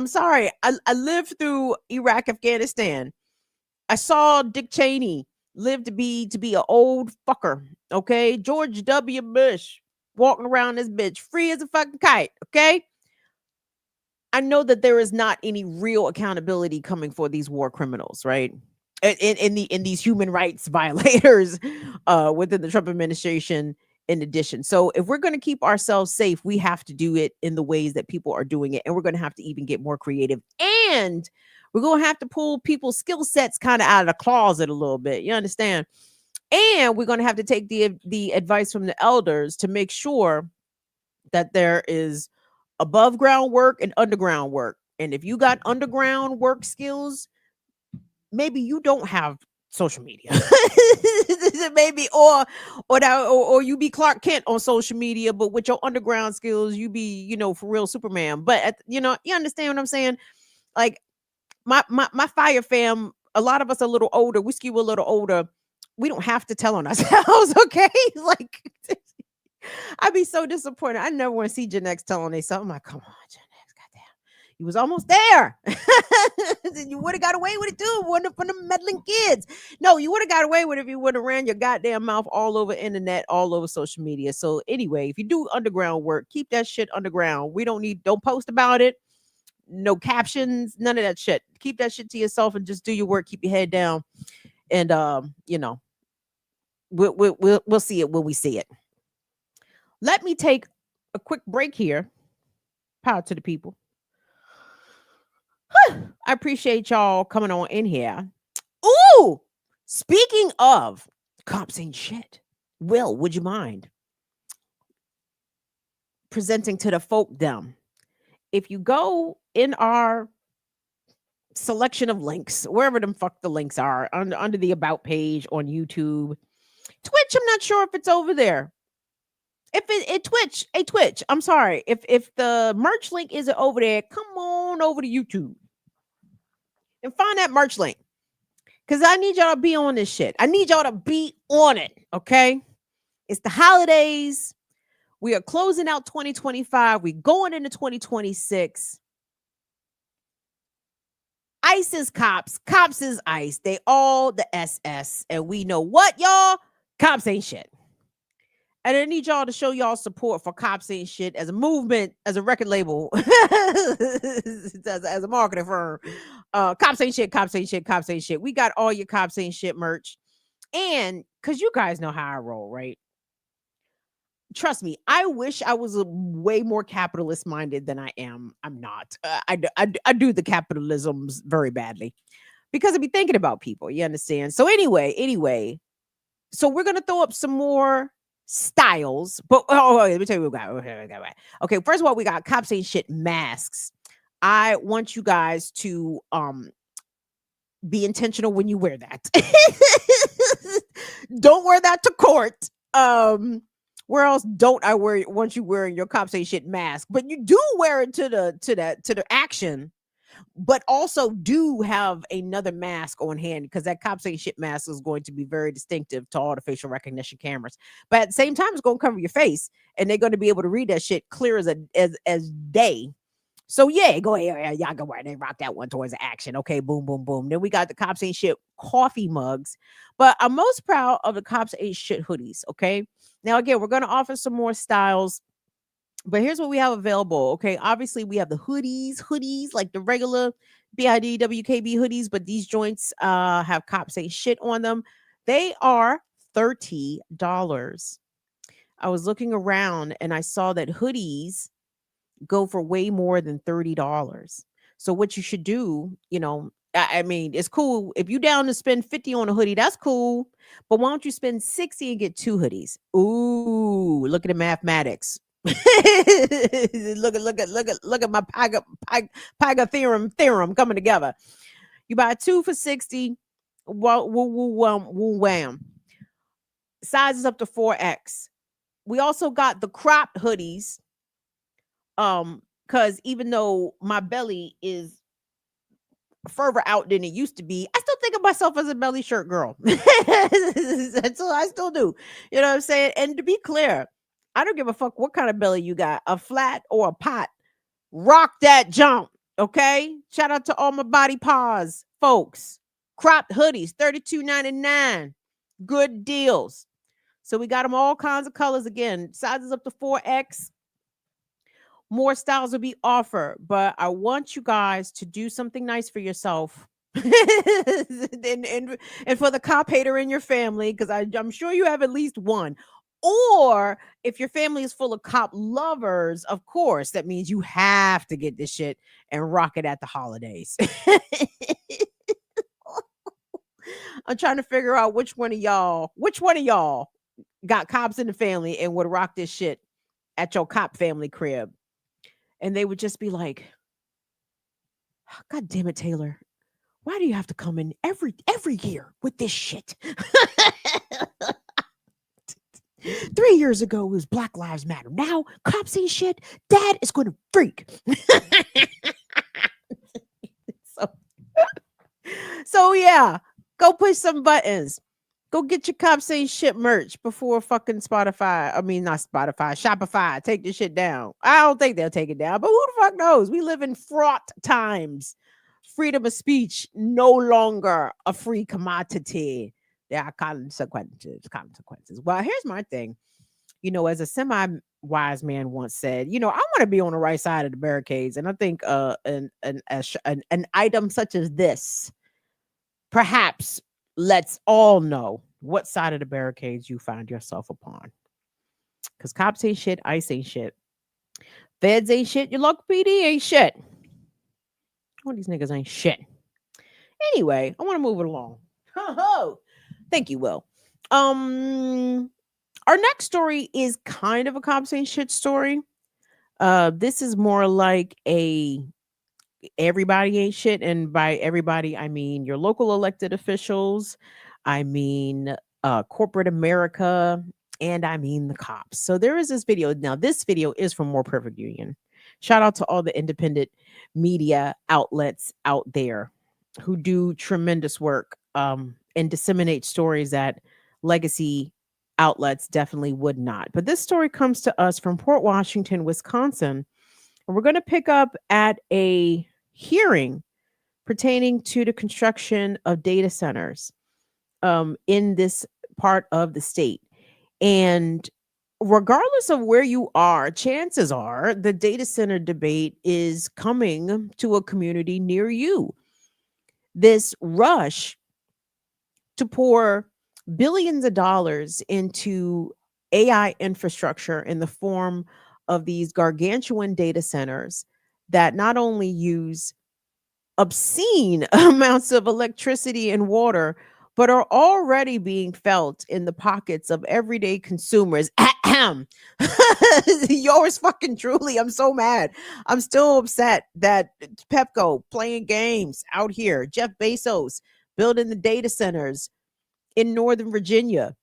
sorry. I lived through Iraq, Afghanistan. I saw Dick Cheney live to be an old fucker. Okay. George W. Bush walking around this bitch free as a fucking kite. Okay. I know that there is not any real accountability coming for these war criminals, right? In these human rights violators within the Trump administration, in addition. So if we're going to keep ourselves safe, we have to do it in the ways that people are doing it. And we're going to have to even get more creative. And we're going to have to pull people's skill sets kind of out of the closet a little bit. You understand? And we're going to have to take the advice from the elders to make sure that there is above ground work and underground work. And if you got underground work skills, maybe you don't have social media. Maybe or you be Clark Kent on social media, but with your underground skills, you be, for real Superman. But you understand what I'm saying? Like, my fire fam, a lot of us are a little older. We skew a little older. we don't have to tell on ourselves, okay? Like, I'd be so disappointed. I never want to see Gen X tell on themselves. I'm like, come on, Gen X, goddamn. You was almost there. You would have got away with it too. One of the meddling kids. No, you would have got away with it if you would have ran your goddamn mouth all over internet, all over social media. So anyway, if you do underground work, keep that shit underground. Don't post about it. No captions, none of that shit. Keep that shit to yourself and just do your work. Keep your head down. And we'll see it when we see it. Let me take a quick break here. Power to the people. I appreciate y'all coming on in here. Ooh, speaking of cops ain't shit. Will, would you mind presenting to the folk them? If you go in our selection of links, wherever them fuck the links are, under the about page on YouTube, Twitch, I'm not sure if it's over there. If Twitch, I'm sorry. If the merch link isn't over there, come on over to YouTube and find that merch link. Because I need y'all to be on this shit. I need y'all to be on it, okay? It's the holidays. We are closing out 2025. We're going into 2026. ICE is cops. Cops is ICE. They all the SS. And we know what, y'all? Cops ain't shit. And I need y'all to show y'all support for Cops Ain't Shit as a movement, as a record label, as a marketing firm. Cops ain't shit, cops ain't shit, cops ain't shit. We got all your Cops Ain't Shit merch. And because you guys know how I roll, right? Trust me, I wish I was way more capitalist minded than I am. I'm not. I do the capitalisms very badly because I be thinking about people. You understand? So anyway, so we're going to throw up some more styles, but let me tell you what we got. Okay, first of all, we got Cops Ain't Shit masks. I want you guys to be intentional when you wear that. Don't wear that to court. Where else don't I wear it once you wearing your Cops Ain't Shit mask? But you do wear it to the action. But also do have another mask on hand because that Cops Ain't Shit mask is going to be very distinctive to all the facial recognition cameras. But at the same time, it's going to cover your face, and they're going to be able to read that shit clear as day. So yeah, go ahead, y'all go ahead and rock that one towards the action. Okay, boom, boom, boom. Then we got the Cops Ain't Shit coffee mugs, but I'm most proud of the Cops Ain't Shit hoodies. Okay, now again, we're going to offer some more styles. But here's what we have available. Okay. Obviously, we have the hoodies, like the regular BIDWKB hoodies, but these joints have Cops Ain't Shit on them. They are $30. I was looking around and I saw that hoodies go for way more than $30. So what you should do, I mean, it's cool. If you down to spend 50 on a hoodie, that's cool. But why don't you spend 60 and get 2 hoodies? Ooh, look at the mathematics. look at my theorem coming together. You buy 2 for 60. Wham. Sizes up to 4X. We also got the cropped hoodies. Because even though my belly is further out than it used to be, I still think of myself as a belly shirt girl. So I still do. You know what I'm saying? And to be clear, I don't give a fuck what kind of belly you got, a flat or a pot. Rock that jump, okay? Shout out to all my body paws, folks. Cropped hoodies, $32.99. Good deals. So we got them all kinds of colors again. Sizes up to 4X. More styles will be offered, but I want you guys to do something nice for yourself. and for the cop hater in your family, because I'm sure you have at least one. Or if your family is full of cop lovers, of course, that means you have to get this shit and rock it at the holidays. I'm trying to figure out which one of y'all got cops in the family and would rock this shit at your cop family crib. And they would just be like, God damn it, Taylor. Why do you have to come in every year with this shit? 3 years ago, it was Black Lives Matter. Now, cops ain't shit. Dad is going to freak. So yeah, go push some buttons. Go get your Cops Ain't Shit merch before fucking Spotify. I mean, not Spotify, Shopify. Take this shit down. I don't think they'll take it down, but who the fuck knows? We live in fraught times. Freedom of speech no longer a free commodity. There are consequences. Well, here's my thing. You know, as a semi-wise man once said, you know, I want to be on the right side of the barricades, and I think an item such as this perhaps lets all know what side of the barricades you find yourself upon. Because cops ain't shit, ICE ain't shit, feds ain't shit, your local PD ain't shit. All these niggas ain't shit. Anyway, I want to move it along. Thank you, Will. Our next story is kind of a cops ain't shit story. This is more like a everybody ain't shit, and by everybody I mean your local elected officials, I mean corporate America, and I mean the cops. So there is this video. Now this video is from More Perfect Union. Shout out to all the independent media outlets out there who do tremendous work and disseminate stories that legacy outlets definitely would not. But this story comes to us from Port Washington, Wisconsin. And we're going to pick up at a hearing pertaining to the construction of data centers in this part of the state. And regardless of where you are, chances are the data center debate is coming to a community near you. This rush to pour billions of dollars into AI infrastructure in the form of these gargantuan data centers that not only use obscene amounts of electricity and water, but are already being felt in the pockets of everyday consumers. Yours fucking truly. I'm so mad. I'm still upset that Pepco playing games out here. Jeff Bezos building the data centers in Northern Virginia.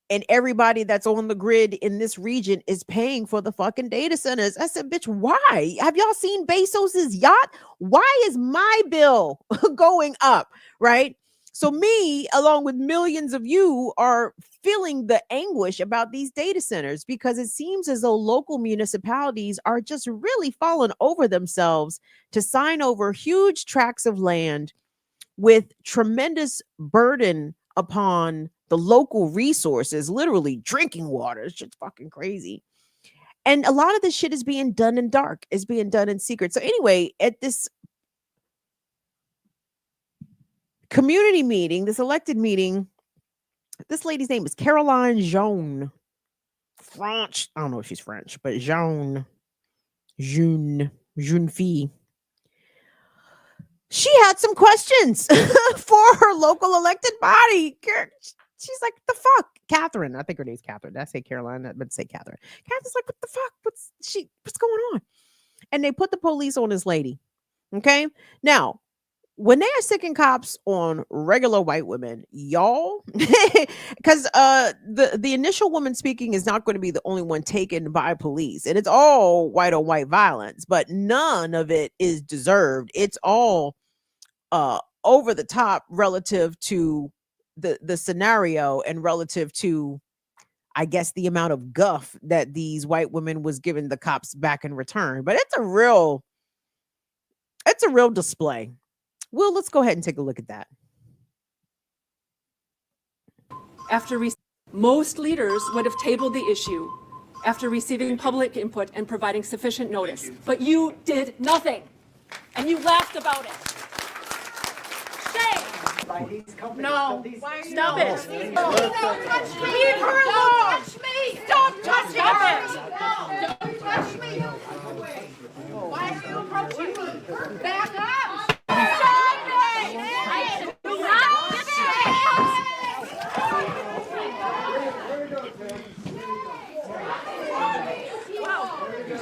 And everybody that's on the grid in this region is paying for the fucking data centers. I said, bitch, why? Have y'all seen Bezos's yacht? Why is my bill going up? Right? So me, along with millions of you, are feeling the anguish about these data centers because it seems as though local municipalities are just really falling over themselves to sign over huge tracts of land with tremendous burden upon the local resources, literally drinking water. It's just fucking crazy. And a lot of this shit is being done in dark, is being done in secret. So anyway, at this community meeting, this elected meeting, this lady's name is Caroline Jeune. French. I don't know if she's French, but Jeune Fille. She had some questions for her local elected body. She's like, the fuck? Catherine. I think her name's Catherine. Did I say Caroline? I meant to say Catherine. Catherine's like, what the fuck? What's going on? And they put the police on this lady. Okay. Now, when they are sicking cops on regular white women, y'all, because the initial woman speaking is not going to be the only one taken by police, and it's all white on white violence, but none of it is deserved. It's all over the top relative to the scenario and relative to, I guess, the amount of guff that these white women was giving the cops back in return. But it's a real display. Well, let's go ahead and take a look at that. Most leaders would have tabled the issue after receiving public input and providing sufficient notice. But you did nothing, and you laughed about it. Shame! No. Stop it! Don't touch me! Leave her alone! Don't touch me! Don't touch her! Don't touch me! Why are you approaching me? Back up!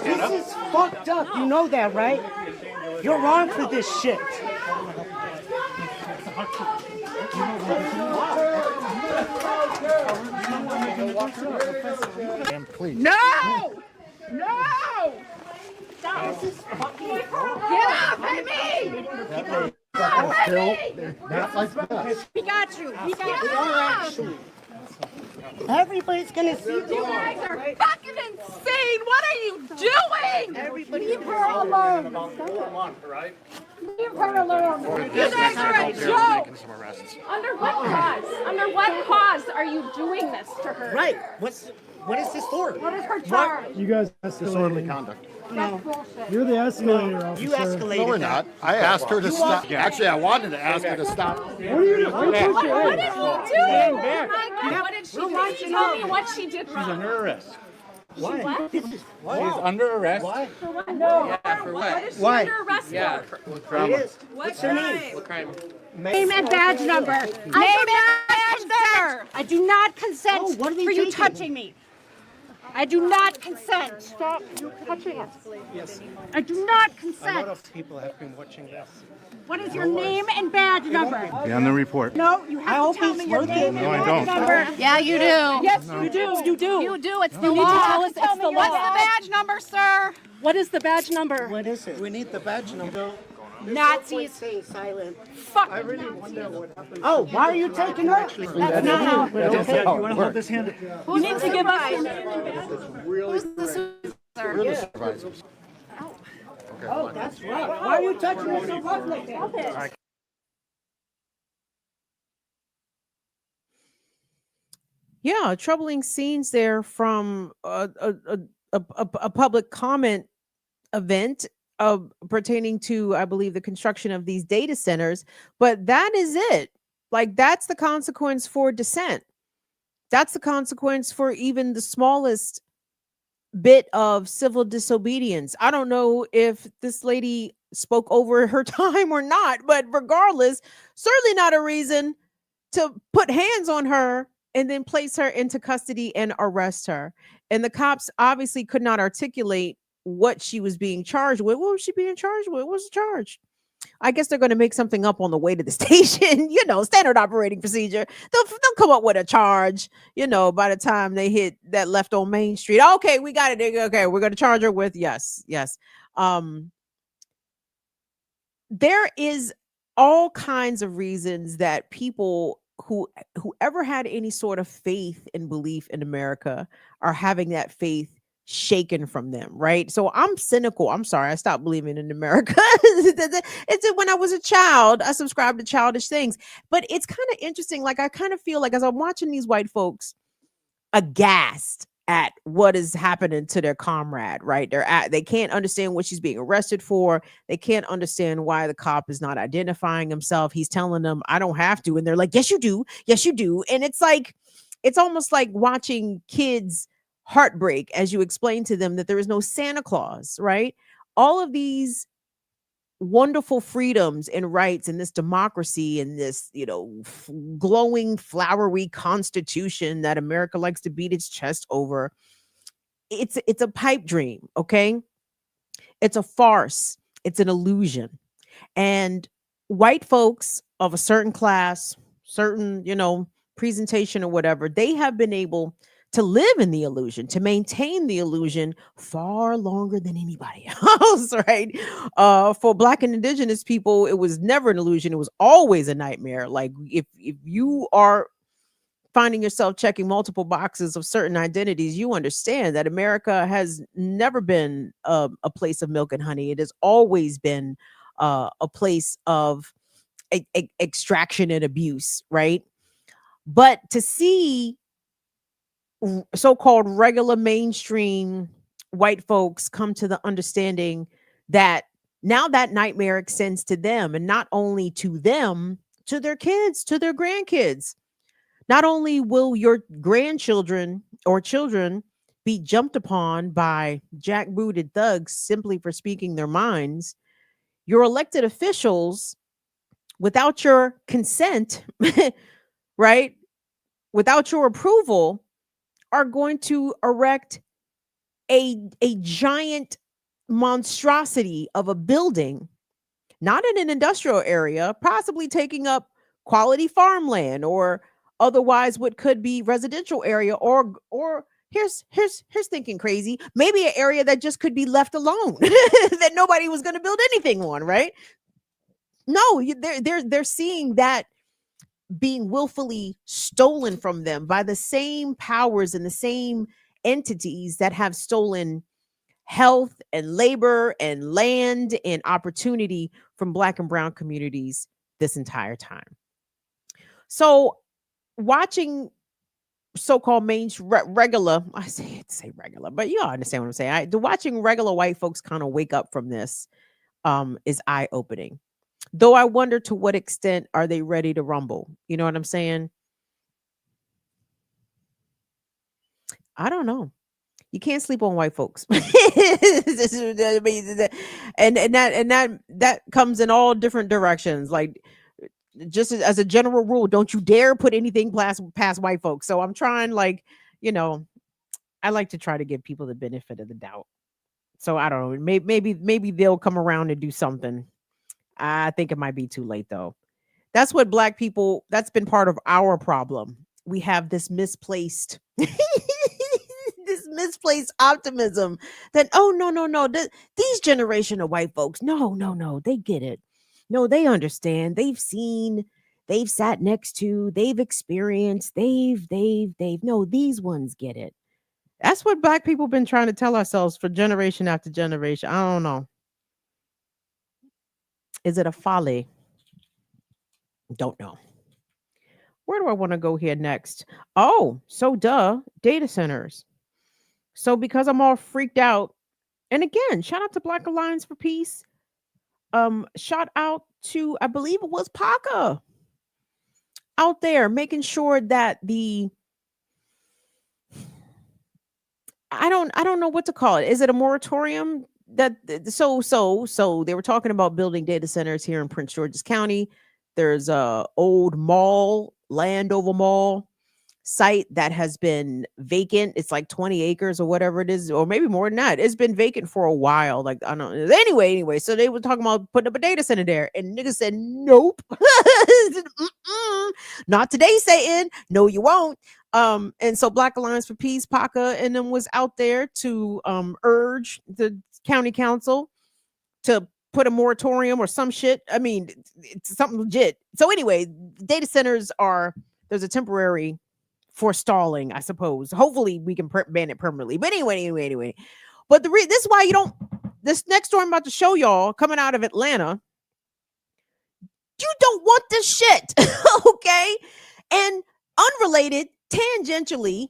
This is fucked up. You know that, right? You're wrong for this shit. Please. No! No! Stop. This is fucking... Get off of me! Not like that. We got you. We got you. Stop! Everybody's gonna see You guys are fucking insane! What are you doing? Leave her alone! Leave her alone! You guys are a joke! Under what cause? Under what cause are you doing this to her? Right. What is this for? What is her charge? You guys Disorderly escalating. conduct. No. You're the escalator, officer. You escalated. No, we're not. I asked her to stop. Actually, I wanted to ask her to stop. What are you? What did you do? Oh my God, what did she do? Tell me what she did wrong. Under arrest. Why? She's under arrest. Why? For what? No. Yeah, for what? What is she Why? under arrest for? What It drama? is. What's her name? What crime? Name and badge number. Name and badge number. I do not consent Oh, what are they for you taking? touching me. I do not consent. Stop you touching us. Yes. I do not A lot consent. of people have been watching this. What is your name and badge number? Be on the report. No, you I have hope to tell he's me your working. name No, I and don't. badge number. Yeah, you do. Yes, you do. You do. You do. It's the You need to law. tell us Tell it's me the what's law. the badge number, sir? What is the badge number? What is it? We need the badge number. Nazis. Saying silent. Fuck. I really wonder what happened. Oh, why are you taking her? That's not how. Okay, you want to hold this hand? Who needs to give us your name and badge? Who's the supervisor? We're the supervisors. Oh, that's right. Why are you touching her so rough like that? Yeah, troubling scenes there from a public comment event pertaining to, I believe, the construction of these data centers. But that is it. Like, that's the consequence for dissent. That's the consequence for even the smallest bit of civil disobedience. I don't know if this lady spoke over her time or not, but regardless, certainly not a reason to put hands on her and then place her into custody and arrest her. And the cops obviously could not articulate what she was being charged with. What was she being charged with? What was the charge? I guess they're going to make something up on the way to the station, standard operating procedure. They'll come up with a charge, by the time they hit that left on Main Street. Okay, we got it. Okay, we're going to charge her with, yes. There is all kinds of reasons that people whoever had any sort of faith and belief in America are having that faith shaken from them, right? So I'm cynical. I'm sorry, I stopped believing in America. It's when I was a child, I subscribed to childish things. But it's kind of interesting. Like, I kind of feel like as I'm watching these white folks aghast at what is happening to their comrade, right? They can't understand what she's being arrested for. They can't understand why the cop is not identifying himself. He's telling them, I don't have to. And they're like, yes, you do. Yes, you do. And it's like, it's almost like watching kids heartbreak as you explain to them that there is no Santa Claus, right? All of these wonderful freedoms and rights and this democracy and this, glowing, flowery constitution that America likes to beat its chest over. It's a pipe dream, okay? It's a farce. It's an illusion. And white folks of a certain class, certain, presentation or whatever, they have been able to live in the illusion, to maintain the illusion far longer than anybody else, right? For Black and Indigenous people, it was never an illusion. It was always a nightmare. Like, if you are finding yourself checking multiple boxes of certain identities, you understand that America has never been a place of milk and honey. It has always been a place of extraction and abuse, right? But to see so-called regular mainstream white folks come to the understanding that now that nightmare extends to them, and not only to them, to their kids, to their grandkids. Not only will your grandchildren or children be jumped upon by jackbooted thugs simply for speaking their minds, your elected officials, without your consent, right, without your approval, are going to erect a giant monstrosity of a building, not in an industrial area, possibly taking up quality farmland or otherwise what could be residential area, or here's thinking crazy, maybe an area that just could be left alone that nobody was going to build anything on, right? No, they're seeing that being willfully stolen from them by the same powers and the same entities that have stolen health and labor and land and opportunity from Black and brown communities this entire time. So watching so-called regular, I say regular, but you all understand what I'm saying. Watching regular white folks kind of wake up from this is eye-opening. Though I wonder to what extent are they ready to rumble? You know what I'm saying? I don't know. You can't sleep on white folks. And that comes in all different directions. Like, just as a general rule, don't you dare put anything past white folks. So I'm trying, like, I like to try to give people the benefit of the doubt. So I don't know. Maybe they'll come around and do something. I think it might be too late though. That's what Black people, that's been part of our problem. We have this misplaced this misplaced optimism that, oh, no, these generation of white folks, no, they get it. No, they understand. They've seen, they've sat next to, they've experienced, no, these ones get it. That's what Black people been trying to tell ourselves for generation after generation. I don't know. Is it a folly? Don't know. Where do I want to go here next? Oh, so data centers. So because I'm all freaked out, and again, shout out to Black Alliance for Peace. Shout out to, I believe it was Paca out there making sure that I don't know what to call it. Is it a moratorium? That so they were talking about building data centers here in Prince George's County. There's a old mall, Landover Mall site that has been vacant. It's like 20 acres or whatever it is, or maybe more than that. It's been vacant for a while. Like, I don't know. Anyway, so they were talking about putting up a data center there, and niggas said nope. Not today, Satan. No, you won't. And so Black Alliance for Peace, Paca, and them was out there to urge the county council to put a moratorium or some shit. I mean, it's something legit. So anyway, data centers there's a temporary forestalling, I suppose. Hopefully we can ban it permanently. But anyway. But this is why this next story I'm about to show y'all, coming out of Atlanta, you don't want this shit. Okay? And unrelated, tangentially,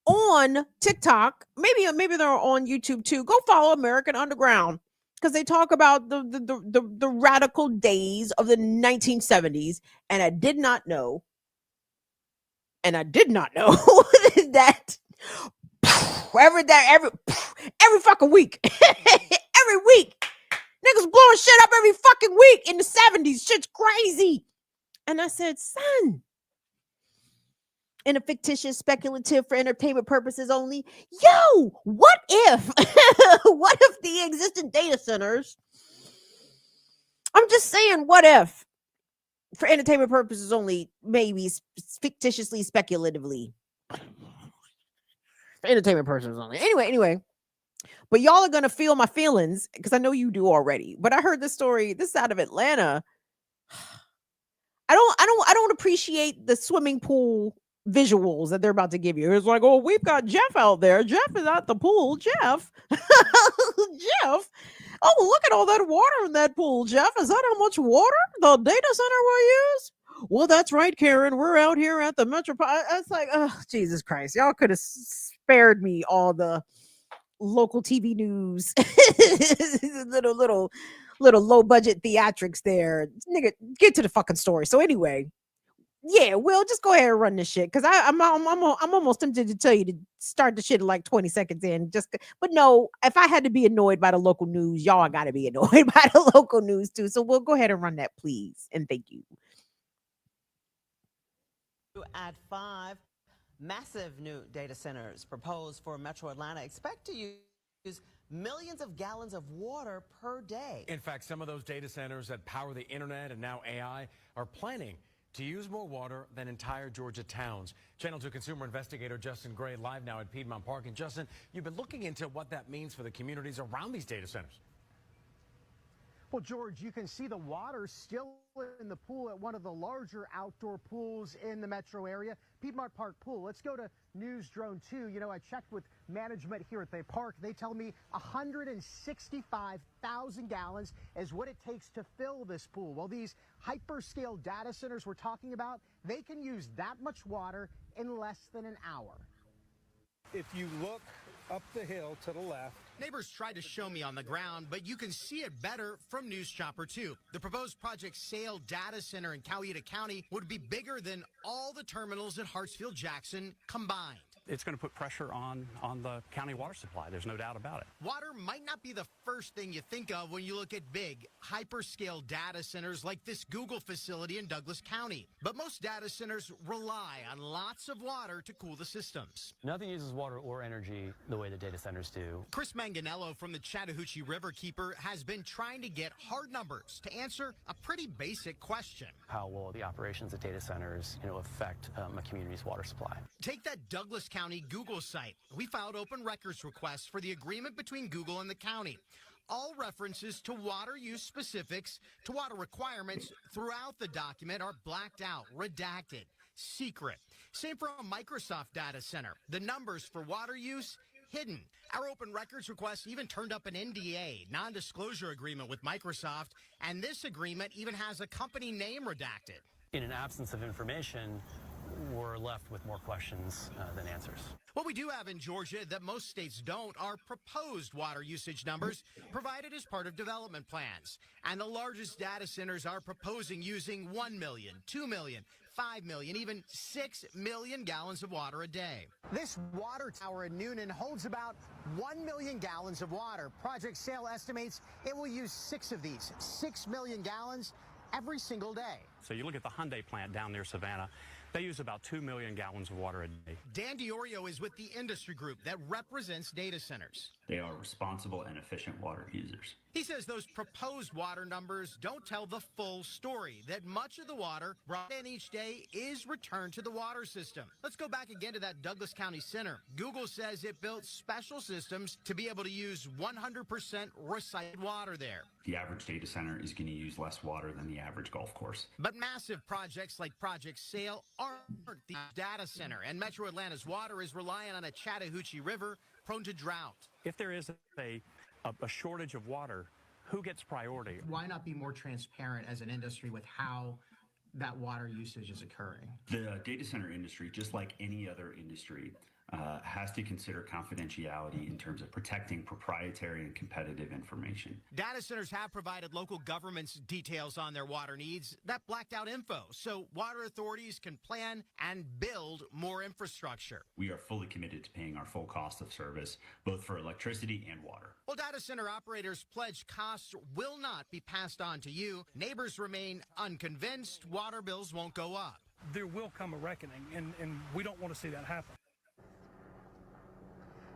on TikTok, maybe they're on YouTube too. Go follow American Underground, because they talk about the radical days of the 1970s, and I did not know that every fucking week, every week, niggas blowing shit up every fucking week in the 70s. Shit's crazy. And I said, son, in a fictitious, speculative, for entertainment purposes only. Yo, what if the existing data centers, I'm just saying, what if, for entertainment purposes only, maybe fictitiously, speculatively, for entertainment purposes only. Anyway, but y'all are gonna feel my feelings, because I know you do already. But I heard this story. This is out of Atlanta. I don't appreciate the swimming pool visuals that they're about to give you. It's like, oh, we've got Jeff out there. Jeff is at the pool. Jeff. Oh, look at all that water in that pool. Jeff, is that how much water the data center will use? Well, that's right, Karen. We're out here at the Metropolitan. It's like, oh, Jesus Christ. Y'all could have spared me all the local TV news. little low budget theatrics there. Nigga, get to the fucking story. So anyway, yeah, Will, just go ahead and run this shit, because I'm almost tempted to tell you to start the shit like 20 seconds in. But no, if I had to be annoyed by the local news, y'all got to be annoyed by the local news too. So we'll go ahead and run that, please, and thank you. At 5, massive new data centers proposed for Metro Atlanta expect to use millions of gallons of water per day. In fact, some of those data centers that power the internet and now AI are planning to use more water than entire Georgia towns. Channel 2 consumer investigator Justin Gray live now at Piedmont Park. And Justin, you've been looking into what that means for the communities around these data centers. Well, George, you can see the water still in the pool at one of the larger outdoor pools in the metro area, Piedmont Park Pool. Let's go to News Drone 2. You know, I checked with management here at the park. They tell me 165,000 gallons is what it takes to fill this pool. Well, these hyperscale data centers we're talking about, they can use that much water in less than an hour. If you look up the hill to the left. Neighbors tried to show me on the ground, but you can see it better from News Chopper 2. The proposed Project Sale data center in Coweta County would be bigger than all the terminals at Hartsfield-Jackson combined. It's going to put pressure on the county water supply. There's no doubt about it. Water might not be the first thing you think of when you look at big, hyperscale data centers like this Google facility in Douglas County. But most data centers rely on lots of water to cool the systems. Nothing uses water or energy the way the data centers do. Chris Manganello from the Chattahoochee Riverkeeper has been trying to get hard numbers to answer a pretty basic question. How will the operations of data centers, affect a community's water supply? Take that Douglas County Google site. We filed open records requests for the agreement between Google and the county. All references to water use specifics, to water requirements throughout the document are blacked out, redacted, secret. Same for a Microsoft data center. The numbers for water use, hidden. Our open records request even turned up an NDA, non-disclosure agreement with Microsoft, and this agreement even has a company name redacted. In an absence of information, we're left with more questions than answers. What we do have in Georgia that most states don't are proposed water usage numbers provided as part of development plans. And the largest data centers are proposing using 1 million, 2 million, 5 million, even 6 million gallons of water a day. This water tower in Noonan holds about 1 million gallons of water. Project Sale estimates it will use 6 of these, 6 million gallons every single day. So you look at the Hyundai plant down near Savannah, they use about 2 million gallons of water a day. Dan DiOrio is with the industry group that represents data centers. They are responsible and efficient water users. He says those proposed water numbers don't tell the full story, that much of the water brought in each day is returned to the water system. Let's go back again to that Douglas County Center. Google says it built special systems to be able to use 100% recycled water there. The average data center is going to use less water than the average golf course. But massive projects like Project Sale aren't the data center, and Metro Atlanta's water is relying on a Chattahoochee River prone to drought. If there is a shortage of water, who gets priority? Why not be more transparent as an industry with how that water usage is occurring? The data center industry, just like any other industry, has to consider confidentiality in terms of protecting proprietary and competitive information. Data centers have provided local governments details on their water needs, that blacked out info, so water authorities can plan and build more infrastructure. We are fully committed to paying our full cost of service, both for electricity and water. Well, data center operators pledge costs will not be passed on to you. Neighbors remain unconvinced water bills won't go up. There will come a reckoning, and we don't want to see that happen.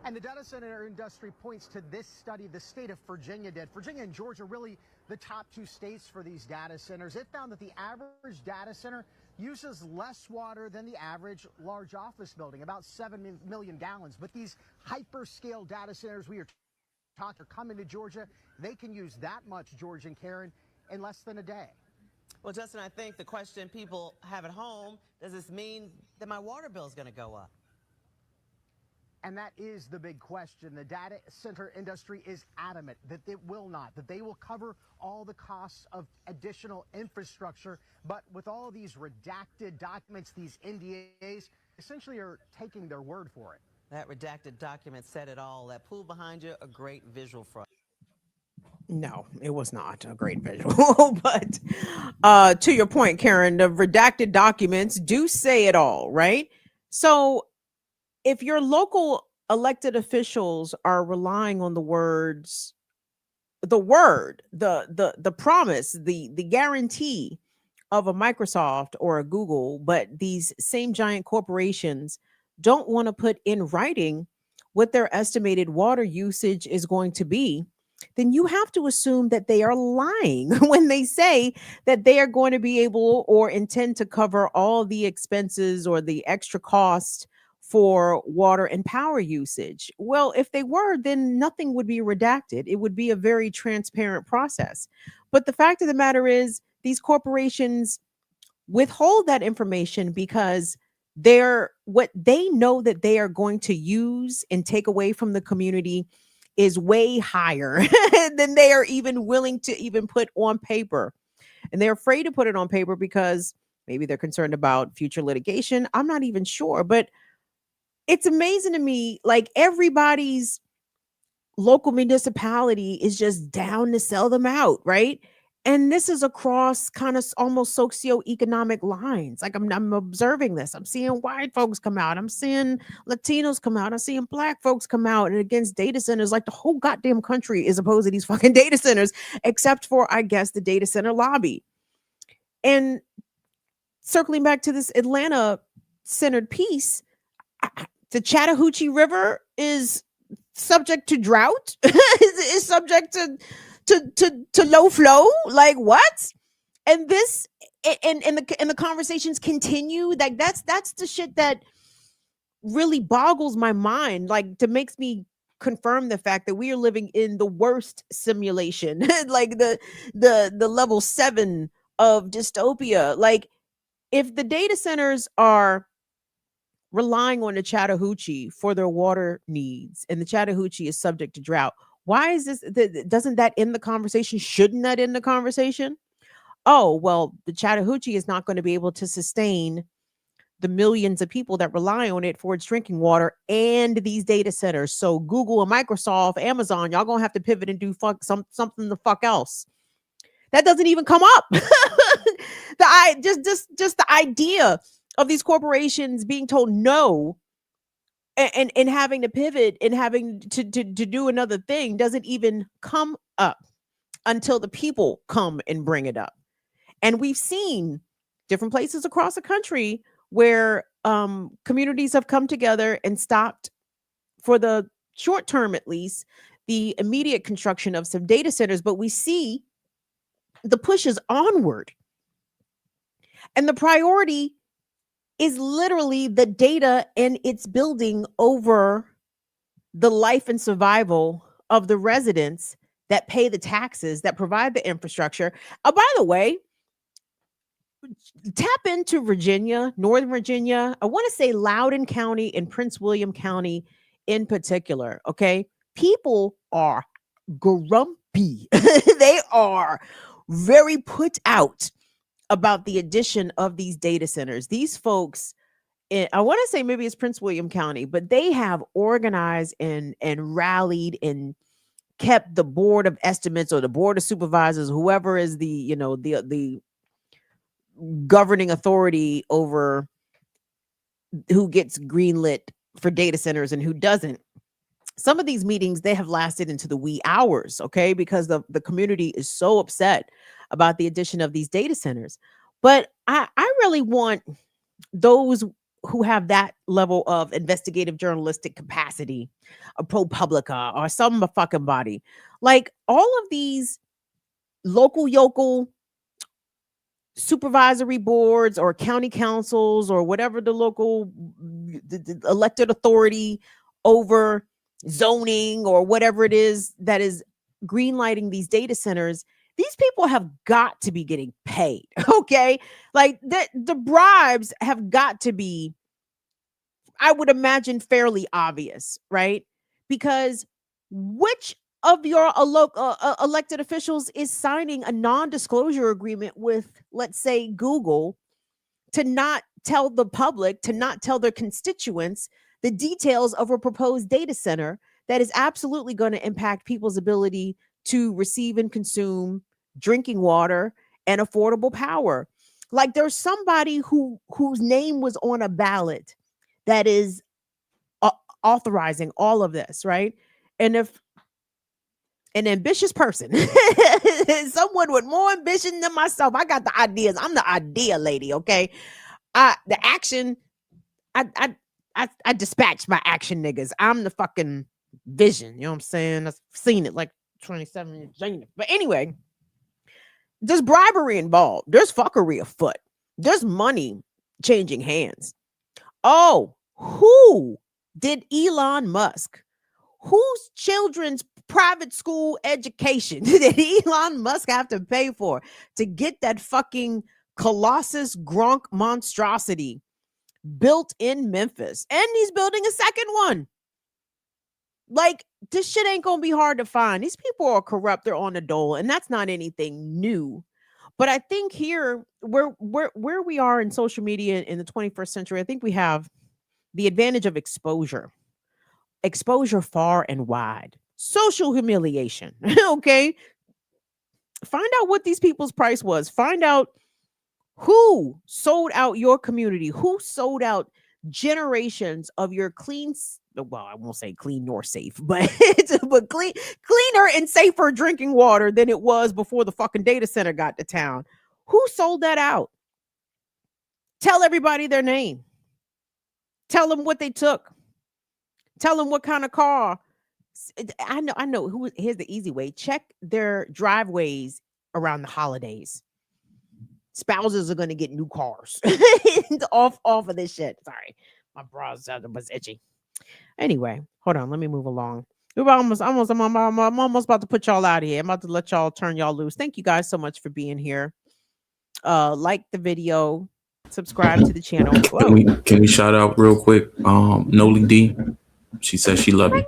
And the data center industry points to this study the state of Virginia did. Virginia and Georgia really the top 2 states for these data centers. It found that the average data center uses less water than the average large office building, about 7 million gallons. But these hyperscale data centers we are talking are coming to Georgia. They can use that much, George and Karen, in less than a day. Well, Justin, I think the question people have at home, does this mean that my water bill is going to go up? And that is the big question. The data center industry is adamant that it will not, that they will cover all the costs of additional infrastructure. But with all of these redacted documents, these NDAs, essentially are taking their word for it. That redacted document said it all. That pool behind you, a great visual for us. No, it was not a great visual. But to your point, Karen, the redacted documents do say it all, right? So if your local elected officials are relying on the words, the promise, the guarantee of a Microsoft or a Google, but these same giant corporations don't want to put in writing what their estimated water usage is going to be, then you have to assume that they are lying when they say that they are going to be able or intend to cover all the expenses or the extra cost for water and power usage. Well, if they were, then nothing would be redacted. It would be a very transparent process. But the fact of the matter is, these corporations withhold that information because what they know that they are going to use and take away from the community is way higher than they are even willing to even put on paper. And they're afraid to put it on paper because maybe they're concerned about future litigation. I'm not even sure, but it's amazing to me, like everybody's local municipality is just down to sell them out, right? And this is across kind of almost socioeconomic lines. Like I'm observing this. I'm seeing white folks come out. I'm seeing Latinos come out. I'm seeing black folks come out and against data centers. Like the whole goddamn country is opposed to these fucking data centers, except for, I guess, the data center lobby. And circling back to this Atlanta centered piece, the Chattahoochee River is subject to drought, is subject to low flow. Like what? And this and the conversations continue. Like that's the shit that really boggles my mind. Like to makes me confirm the fact that we are living in the worst simulation, like the level 7 of dystopia. Like if the data centers are relying on the Chattahoochee for their water needs, and the Chattahoochee is subject to drought. Why is this? Doesn't that end the conversation? Shouldn't that end the conversation? Oh, well, the Chattahoochee is not going to be able to sustain the millions of people that rely on it for its drinking water and these data centers. So Google and Microsoft, Amazon, y'all gonna have to pivot and do something the fuck else. That doesn't even come up. Just the idea of these corporations being told no and having to pivot and having to do another thing doesn't even come up until the people come and bring it up. And we've seen different places across the country where communities have come together and stopped, for the short term at least, the immediate construction of some data centers. But we see the push is onward. And the priority is literally the data and its building over the life and survival of the residents that pay the taxes, that provide the infrastructure. By the way, tap into Virginia, Northern Virginia. I want to say Loudoun County and Prince William County in particular. Okay. People are grumpy. They are very put out about the addition of these data centers. These folks, I want to say maybe it's Prince William County, but they have organized and rallied and kept the board of estimates or the board of supervisors, whoever is the governing authority over who gets greenlit for data centers and who doesn't. Some of these meetings, they have lasted into the wee hours, okay, because the community is so upset about the addition of these data centers. But I really want those who have that level of investigative journalistic capacity, a ProPublica or some fucking body, like all of these local yokel supervisory boards or county councils or whatever the local the elected authority over zoning or whatever it is that is greenlighting these data centers, these people have got to be getting paid. Okay. Like the bribes have got to be, I would imagine, fairly obvious, right? Because which of your elected officials is signing a non-disclosure agreement with, let's say, Google, to not tell the public, to not tell their constituents the details of a proposed data center that is absolutely going to impact people's ability to receive and consume drinking water and affordable power? Like there's somebody whose name was on a ballot that is authorizing all of this, right? And if an ambitious person, someone with more ambition than myself, I got the ideas. I'm the idea lady, okay? The action, I dispatch my action niggas. I'm the fucking vision. You know what I'm saying? I've seen it like 27 years later. But anyway, there's bribery involved. There's fuckery afoot. There's money changing hands. Oh, Who did Elon Musk, whose children's private school education did Elon Musk have to pay for to get that fucking Colossus Gronk monstrosity built in Memphis? And he's building a second one. Like, this shit ain't gonna be hard to find. These people are corrupt, they're on the dole, and that's not anything new. But I think here, where we are in social media in the 21st century, I think we have the advantage of exposure far and wide, social humiliation. Okay, find out what these people's price was. Find out who sold out your community, who sold out generations of your clean, well, I won't say clean nor safe, but cleaner and safer drinking water than it was before the fucking data center got to town. Who sold that out? Tell everybody their name. Tell them what they took. Tell them what kind of car. I know. Here's the easy way. Check their driveways around the holidays. Spouses are going to get new cars off of this shit. Sorry, my bra was itchy. Anyway, hold on. Let me move along. I'm almost about to put y'all out of here. I'm about to let y'all turn y'all loose. Thank you guys so much for being here. Like the video, subscribe to the channel. Can we shout out real quick? Noli D. She says she loved it.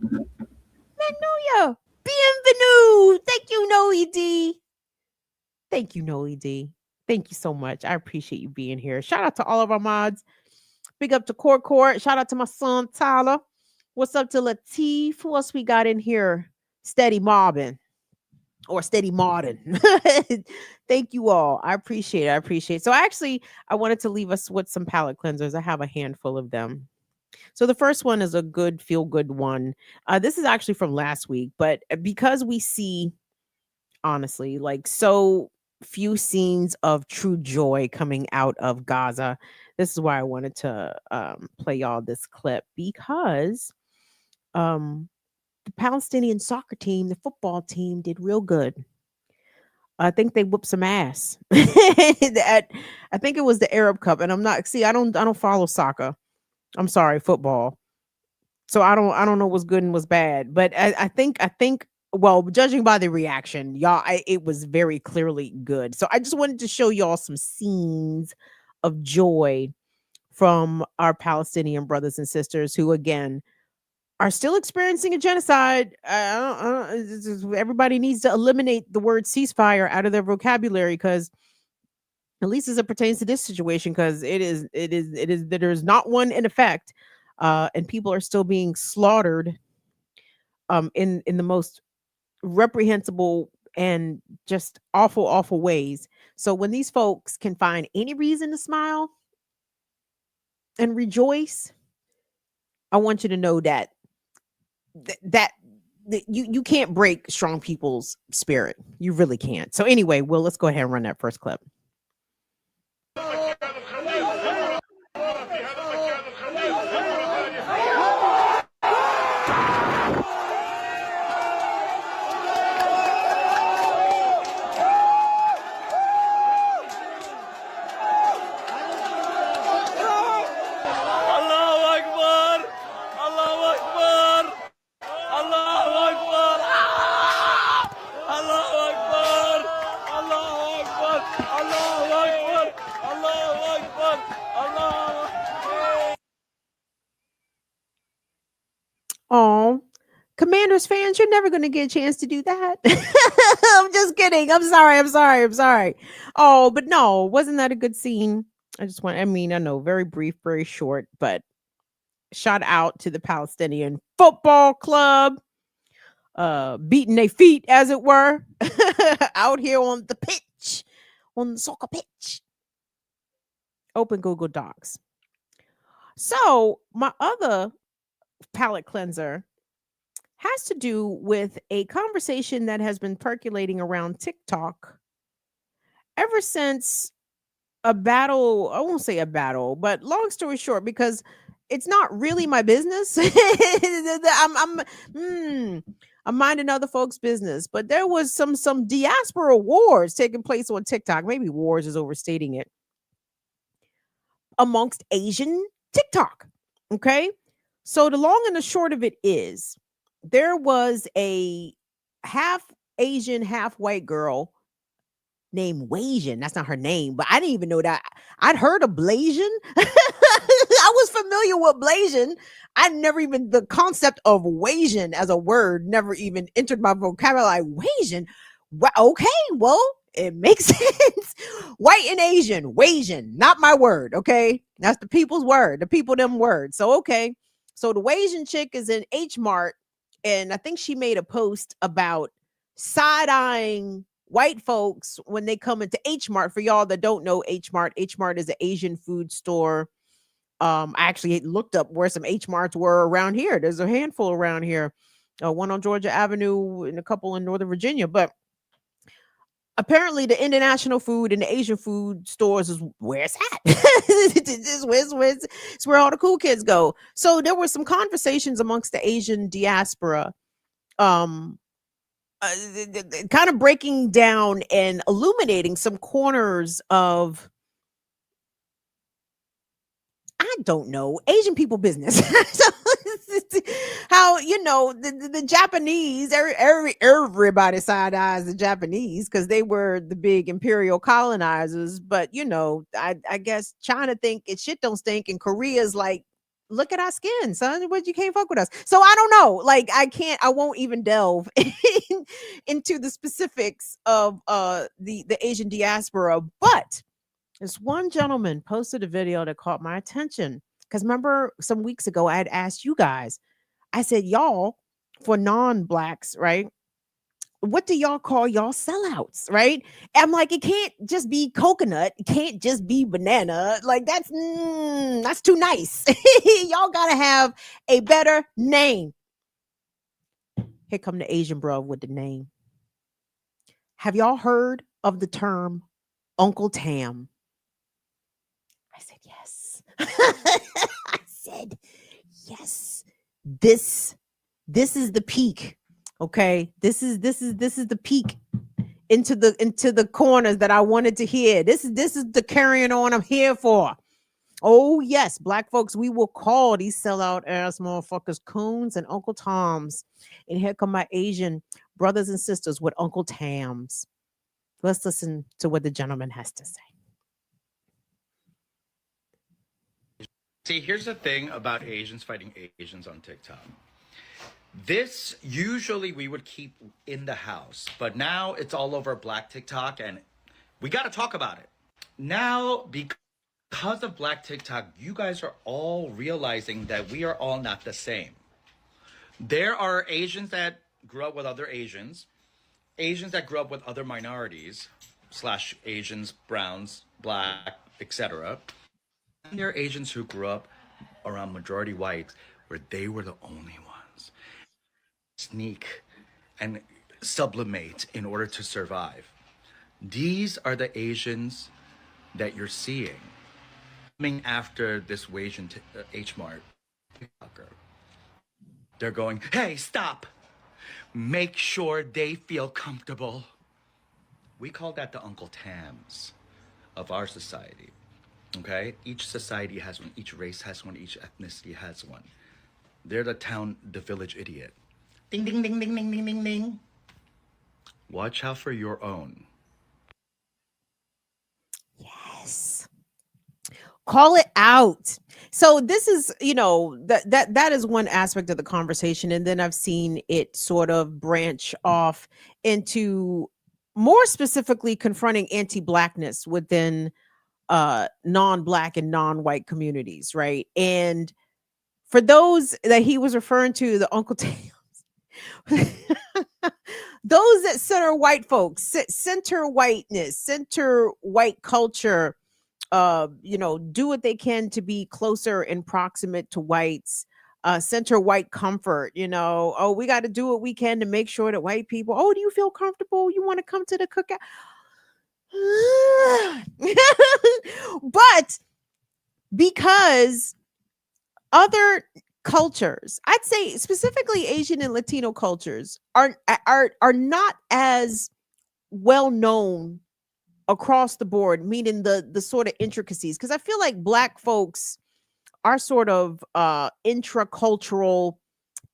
Magnolia. Bienvenue. Thank you, Noli D. Thank you, Noli D. Thank you so much. I appreciate you being here. Shout out to all of our mods. Big up to Court. Shout out to my son, Tyler. What's up to Latif? Who else we got in here? Steady mobbing or steady modding. Thank you all. I appreciate it. So I wanted to leave us with some palate cleansers. I have a handful of them. So the first one is a good feel-good one. This is actually from last week, but because we see, honestly, like so few scenes of true joy coming out of Gaza, this is why I wanted to play y'all this clip, because the Palestinian soccer team, the football team, did real good. I think they whooped some ass. I think it was the Arab Cup, and I don't follow soccer. I'm sorry, football. So I don't know what's good and what's bad, but I think well, judging by the reaction, y'all, it was very clearly good. So I just wanted to show y'all some scenes of joy from our Palestinian brothers and sisters who, again, are still experiencing a genocide. Everybody needs to eliminate the word ceasefire out of their vocabulary, because at least as it pertains to this situation, because there's not one in effect, and people are still being slaughtered in the most reprehensible and just awful ways. So when these folks can find any reason to smile and rejoice, I want you to know that you can't break strong people's spirit. You really can't. So anyway, Will, let's go ahead and run that first clip. Oh, Commanders fans, you're never going to get a chance to do that. I'm just kidding. I'm sorry. Oh, but no, wasn't that a good scene? I know, very brief, very short, but shout out to the Palestinian Football Club, beating their feet, as it were, out here on the pitch, on the soccer pitch. Open Google Docs. So my other palate cleanser has to do with a conversation that has been percolating around TikTok ever since a battle. I won't say a battle, but long story short, because it's not really my business. I'm minding other folks' business, but there was some diaspora wars taking place on TikTok. Maybe wars is overstating it, amongst Asian TikTok. Okay. So the long and the short of it is there was a half Asian, half white girl named Wasian. That's not her name, but I didn't even know that. I'd heard of Blasian. I was familiar with Blasian. I never even, the concept of Wasian as a word never even entered my vocabulary. Wasian. Well, okay, well, it makes sense. White and Asian, Wasian, not my word. Okay, that's the people's word, the people them word. So okay, so the Wasian chick is in H Mart, and I think she made a post about side eyeing white folks when they come into H Mart. For y'all that don't know H Mart is an Asian food store. I actually looked up where some H Marts were around here. There's a handful around here, one on Georgia Avenue and a couple in Northern Virginia. But apparently, the international food and the Asian food stores is where it's at. It's where all the cool kids go. So there were some conversations amongst the Asian diaspora, kind of breaking down and illuminating some corners of, I don't know, Asian people business. How, the Japanese, everybody side eyes the Japanese because they were the big imperial colonizers. But I guess China think it shit don't stink, and Korea's like, look at our skin, son. What, you can't fuck with us? So I don't know. Like, I won't even delve into the specifics of the Asian diaspora, but this one gentleman posted a video that caught my attention. Because remember, some weeks ago, I had asked you guys, I said, y'all, for non-blacks, right? What do y'all call y'all sellouts, right? I'm like, it can't just be coconut. It can't just be banana. Like, that's too nice. Y'all got to have a better name. Here come the Asian bro with the name. Have y'all heard of the term Uncle Tam? I said, yes. I said, yes. This is the peak. Okay. This is the peak into the corners that I wanted to hear. This is the carrying on I'm here for. Oh, yes, black folks, we will call these sellout ass motherfuckers coons and Uncle Toms. And here come my Asian brothers and sisters with Uncle Tams. Let's listen to what the gentleman has to say. See, here's the thing about Asians fighting Asians on TikTok. This usually we would keep in the house, but now it's all over Black TikTok, and we got to talk about it. Now, because of Black TikTok, you guys are all realizing that we are all not the same. There are Asians that grew up with other Asians that grew up with other minorities, / Asians, browns, black, etc. And there are Asians who grew up around majority whites where they were the only ones. Sneak and sublimate in order to survive. These are the Asians that you're seeing coming after this Asian H Mart TikToker. They're going, hey, stop. Make sure they feel comfortable. We call that the Uncle Tams of our society. Okay? Each society has one, each race has one, each ethnicity has one. They're the village idiot. Ding, ding, ding, ding, ding, ding, ding, ding. Watch out for your own. Yes. Call it out. So this is, that is one aspect of the conversation. And then I've seen it sort of branch off into more specifically confronting anti-blackness within non-black and non-white communities, right? And for those that he was referring to, the Uncle Tams, those that center white folks, center whiteness, center white culture, do what they can to be closer and proximate to whites, center white comfort, oh, we got to do what we can to make sure that white people, oh, do you feel comfortable? You want to come to the cookout? But because other cultures, I'd say specifically Asian and Latino cultures, are not as well known across the board, meaning the sort of intricacies, because I feel like black folks our sort of intracultural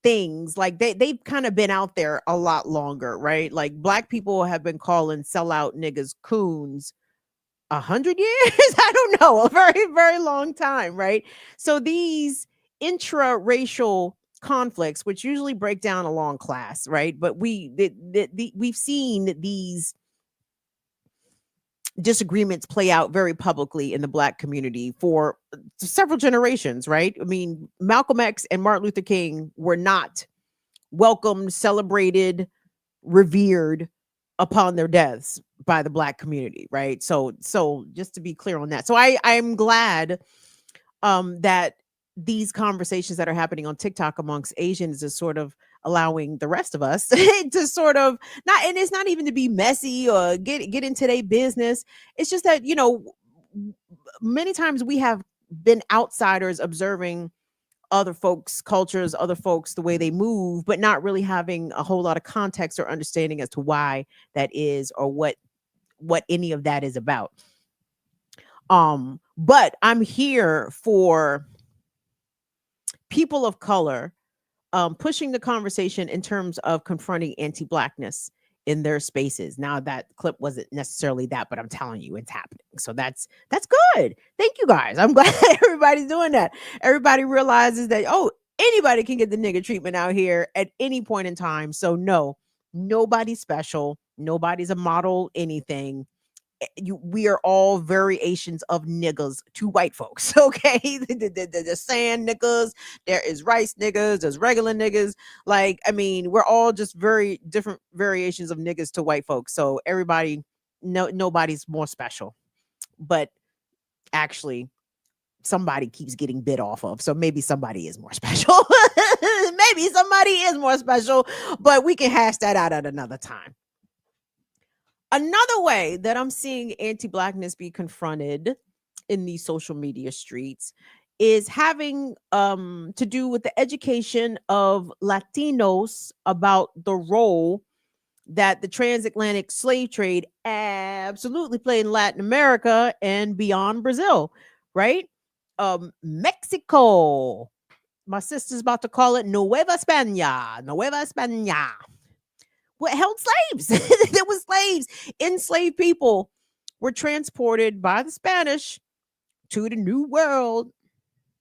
things, like they've kind of been out there a lot longer, right? Like black people have been calling sellout niggas coons 100 years. I don't know, a very, very long time, right? So these intra-racial conflicts, which usually break down along class, right? But we've seen these disagreements play out very publicly in the black community for several generations, right? I mean, Malcolm X and Martin Luther King were not welcomed, celebrated, revered upon their deaths by the black community, right? So just to be clear on that. So I'm glad that these conversations that are happening on TikTok amongst Asians is sort of allowing the rest of us to sort of not, and it's not even to be messy or get into their business. It's just that, many times we have been outsiders observing other folks' cultures, other folks, the way they move, but not really having a whole lot of context or understanding as to why that is or what any of that is about. But I'm here for people of color pushing the conversation in terms of confronting anti-blackness in their spaces. Now that clip wasn't necessarily that, but I'm telling you, it's happening. So that's good. Thank you guys. I'm glad everybody's doing that. Everybody realizes that, oh, anybody can get the nigga treatment out here at any point in time. So no, nobody's special. Nobody's a model anything. We are all variations of niggas to white folks. Okay, the sand niggas, there is rice niggas, there's regular niggas. Like, I mean, we're all just very different variations of niggas to white folks. So everybody, nobody's more special. But actually, somebody keeps getting bit off of. So maybe somebody is more special. Maybe somebody is more special, but we can hash that out at another time. Another way that I'm seeing anti-blackness be confronted in these social media streets is having to do with the education of Latinos about the role that the transatlantic slave trade absolutely played in Latin America and beyond Brazil, right? Mexico. My sister's about to call it Nueva España. Nueva España. What held slaves? There was slaves. Enslaved people were transported by the Spanish to the New World,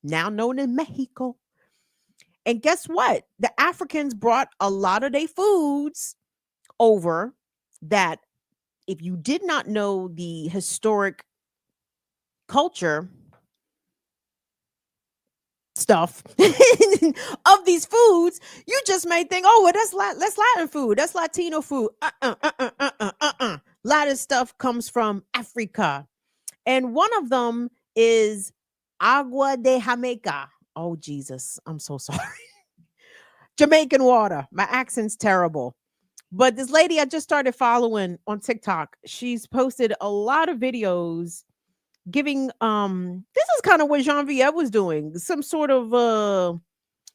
now known as Mexico. And guess what? The Africans brought a lot of their foods over that, if you did not know the historic culture stuff of these foods, you just may think, oh, well, that's Latin food, that's Latino food. A lot of stuff comes from Africa, and one of them is agua de Jamaica. Oh Jesus, I'm so sorry. Jamaican water. My accent's terrible. But this lady I just started following on TikTok, she's posted a lot of videos giving this is kind of what Jean-Viet was doing, some sort of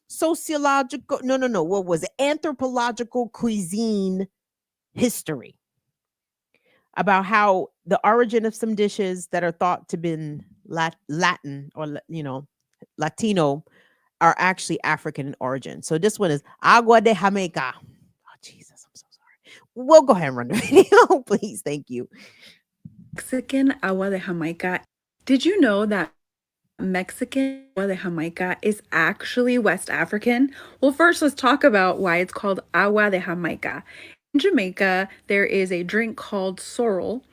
sociological, no, what was it, anthropological cuisine history about how the origin of some dishes that are thought to been Latin or Latino are actually African in origin. So this one is agua de Jamaica. Oh Jesus, I'm so sorry. We'll go ahead and run the video, please. Thank you. Mexican agua de Jamaica. Did you know that Mexican agua de Jamaica is actually West African? Well, first let's talk about why it's called agua de Jamaica. In Jamaica, there is a drink called sorrel,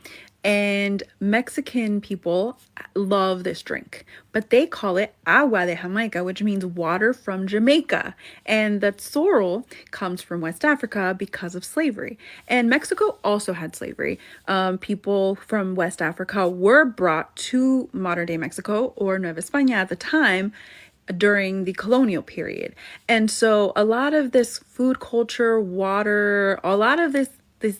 and Mexican people love this drink, but they call it agua de Jamaica, which means water from Jamaica. And that sorrel comes from West Africa because of slavery. And Mexico also had slavery. People from West Africa were brought to modern day Mexico, or Nueva España at the time, during the colonial period. And so a lot of this food culture, water, a lot of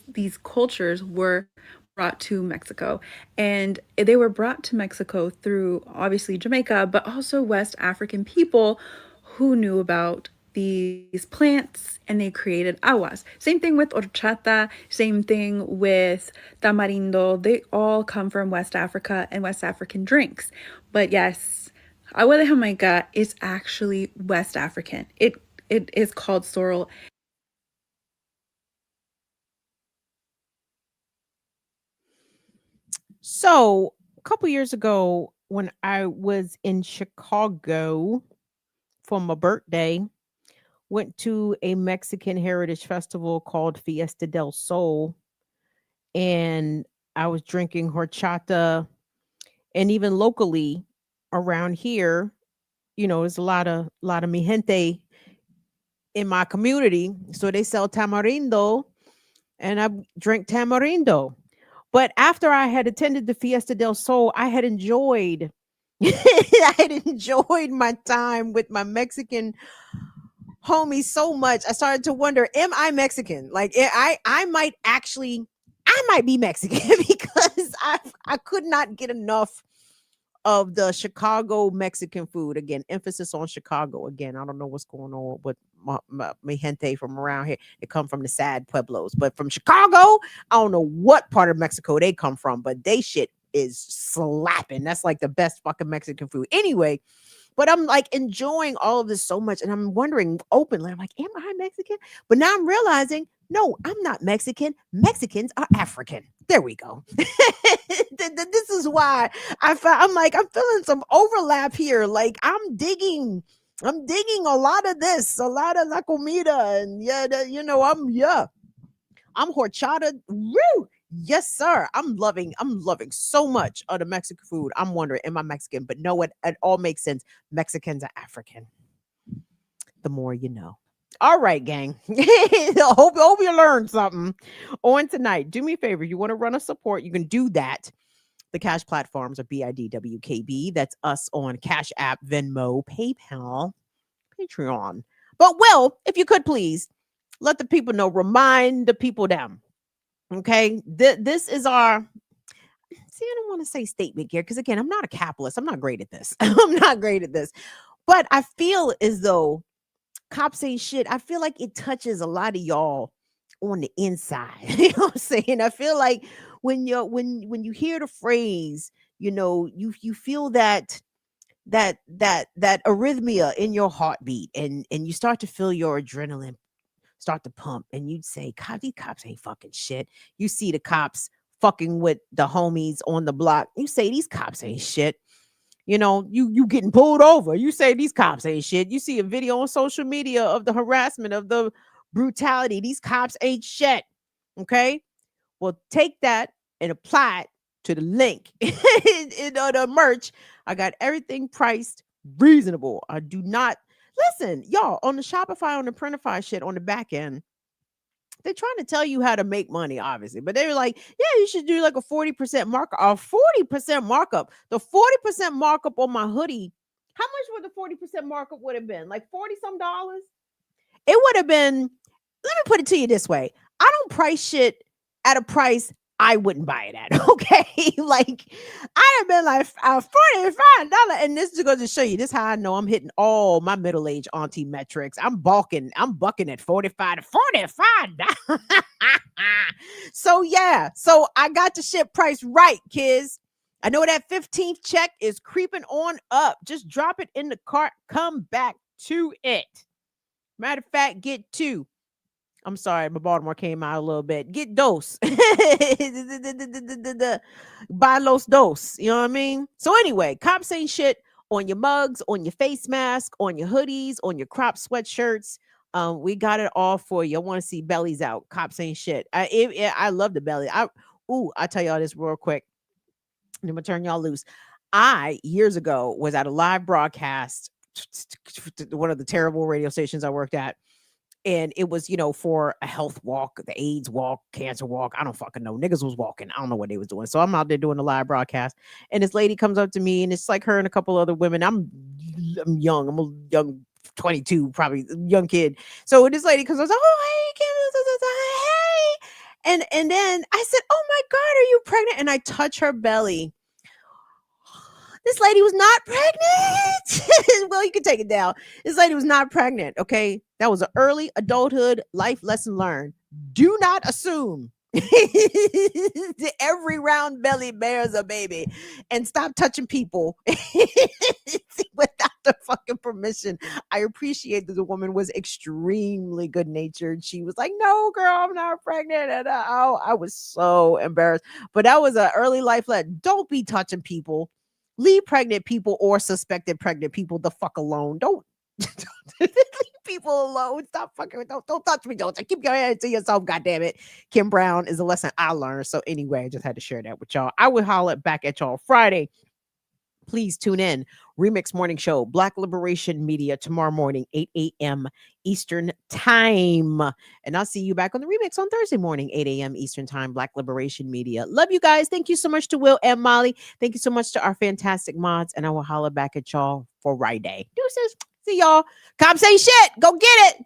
these cultures were brought to Mexico, and they were brought to Mexico through obviously Jamaica, but also West African people who knew about these plants, and they created aguas. Same thing with horchata, same thing with tamarindo. They all come from West Africa and West African drinks. But yes, Agua de Jamaica is actually West African. It is called sorrel. So a couple years ago, when I was in Chicago for my birthday, went to a Mexican heritage festival called Fiesta del Sol, and I was drinking horchata. And even locally around here, there's a lot of mi gente in my community, so they sell tamarindo, and I drink tamarindo. But after I had attended the Fiesta del Sol, I had enjoyed I had enjoyed my time with my Mexican homies so much. I started to wonder, am I Mexican? Like I might be Mexican because I could not get enough of the Chicago Mexican food. Again, emphasis on Chicago. Again, I don't know what's going on with my gente from around here. They come from the sad pueblos, but from Chicago, I don't know what part of Mexico they come from, but they shit is slapping. That's like the best fucking Mexican food. Anyway, but I'm like enjoying all of this so much, and I'm wondering openly, I'm like, am I Mexican? But now I'm realizing, no, I'm not Mexican. Mexicans are African. There we go. This is why I'm like, I'm feeling some overlap here. Like I'm digging a lot of this, a lot of la comida, and I'm horchata. Woo! Yes, sir. I'm loving so much of the Mexican food. I'm wondering, am I Mexican? But no, it all makes sense. Mexicans are African. The more you know. All right, gang. hope you learned something on tonight. Do me a favor. You want to run a support, you can do that. The cash platforms are BIDWKB. That's us on Cash App, Venmo, PayPal, Patreon. But Will, if you could please let the people know, remind the people them. Okay. This is our, see, I don't want to say statement here because again, I'm not a capitalist. I'm not great at this. I'm not great at this. But I feel as though cops ain't shit. I feel like it touches a lot of y'all on the inside. You know what I'm saying? I feel like when you hear the phrase, you feel that arrhythmia in your heartbeat, and you start to feel your adrenaline start to pump, and you'd say, these cops ain't fucking shit. You see the cops fucking with the homies on the block. You say these cops ain't shit. You getting pulled over. You say these cops ain't shit. You see a video on social media of the harassment, of the brutality. These cops ain't shit. Okay. Well, take that and apply it to the link in the merch. I got everything priced reasonable. I do not listen, y'all, on the Shopify, on the Printify shit on the back end. They're trying to tell you how to make money, obviously, but they're like, yeah, you should do like a 40% markup, or 40% markup. The 40% markup on my hoodie, how much would the 40% markup would have been? Like 40 some dollars? It would have been, let me put it to you this way. I don't price shit at a price I wouldn't buy it at. Okay. Like I have been like $45. And this is going to show you this how I know I'm hitting all my middle-aged auntie metrics. I'm bucking at 45 to $45. So yeah. So I got the shit price right, kids. I know that 15th check is creeping on up. Just drop it in the cart. Come back to it. Matter of fact, get two. I'm sorry, my Baltimore came out a little bit. Get dos. Buy los dos. You know what I mean? So anyway, cops ain't shit on your mugs, on your face mask, on your hoodies, on your crop sweatshirts. We got it all for you. I want to see bellies out. Cops ain't shit. I love the belly. I tell y'all this real quick. I'm gonna turn y'all loose. I years ago was at a live broadcast, one of the terrible radio stations I worked at. And it was, for a health walk, the AIDS walk, cancer walk. I don't fucking know. Niggas was walking. I don't know what they was doing. So I'm out there doing the live broadcast. And this lady comes up to me, and it's like her and a couple other women. I'm young. I'm a young 22, probably young kid. So this lady comes up, oh, hey, Kim, hey. And then I said, oh my God, are you pregnant? And I touch her belly. This lady was not pregnant. Well, you can take it down. This lady was not pregnant. Okay. That was an early adulthood life lesson learned. Do not assume Every round belly bears a baby. And stop touching people without the fucking permission. I appreciate that the woman was extremely good natured. She was like, no, girl, I'm not pregnant. And I was so embarrassed. But that was an early life lesson. Don't be touching people. Leave pregnant people or suspected pregnant people the fuck alone. Don't leave people alone. Stop fucking. Don't touch me. Don't keep your hand to yourself. God damn it. Kim Brown is a lesson I learned. So anyway, I just had to share that with y'all. I will holler back at y'all Friday. Please tune in. Remix Morning Show, Black Liberation Media, tomorrow morning, 8 a.m. Eastern Time. And I'll see you back on the remix on Thursday morning, 8 a.m. Eastern Time, Black Liberation Media. Love you guys. Thank you so much to Will and Molly. Thank you so much to our fantastic mods. And I will holler back at y'all for Friday. Deuces. See y'all. Cops ain't shit. Go get it.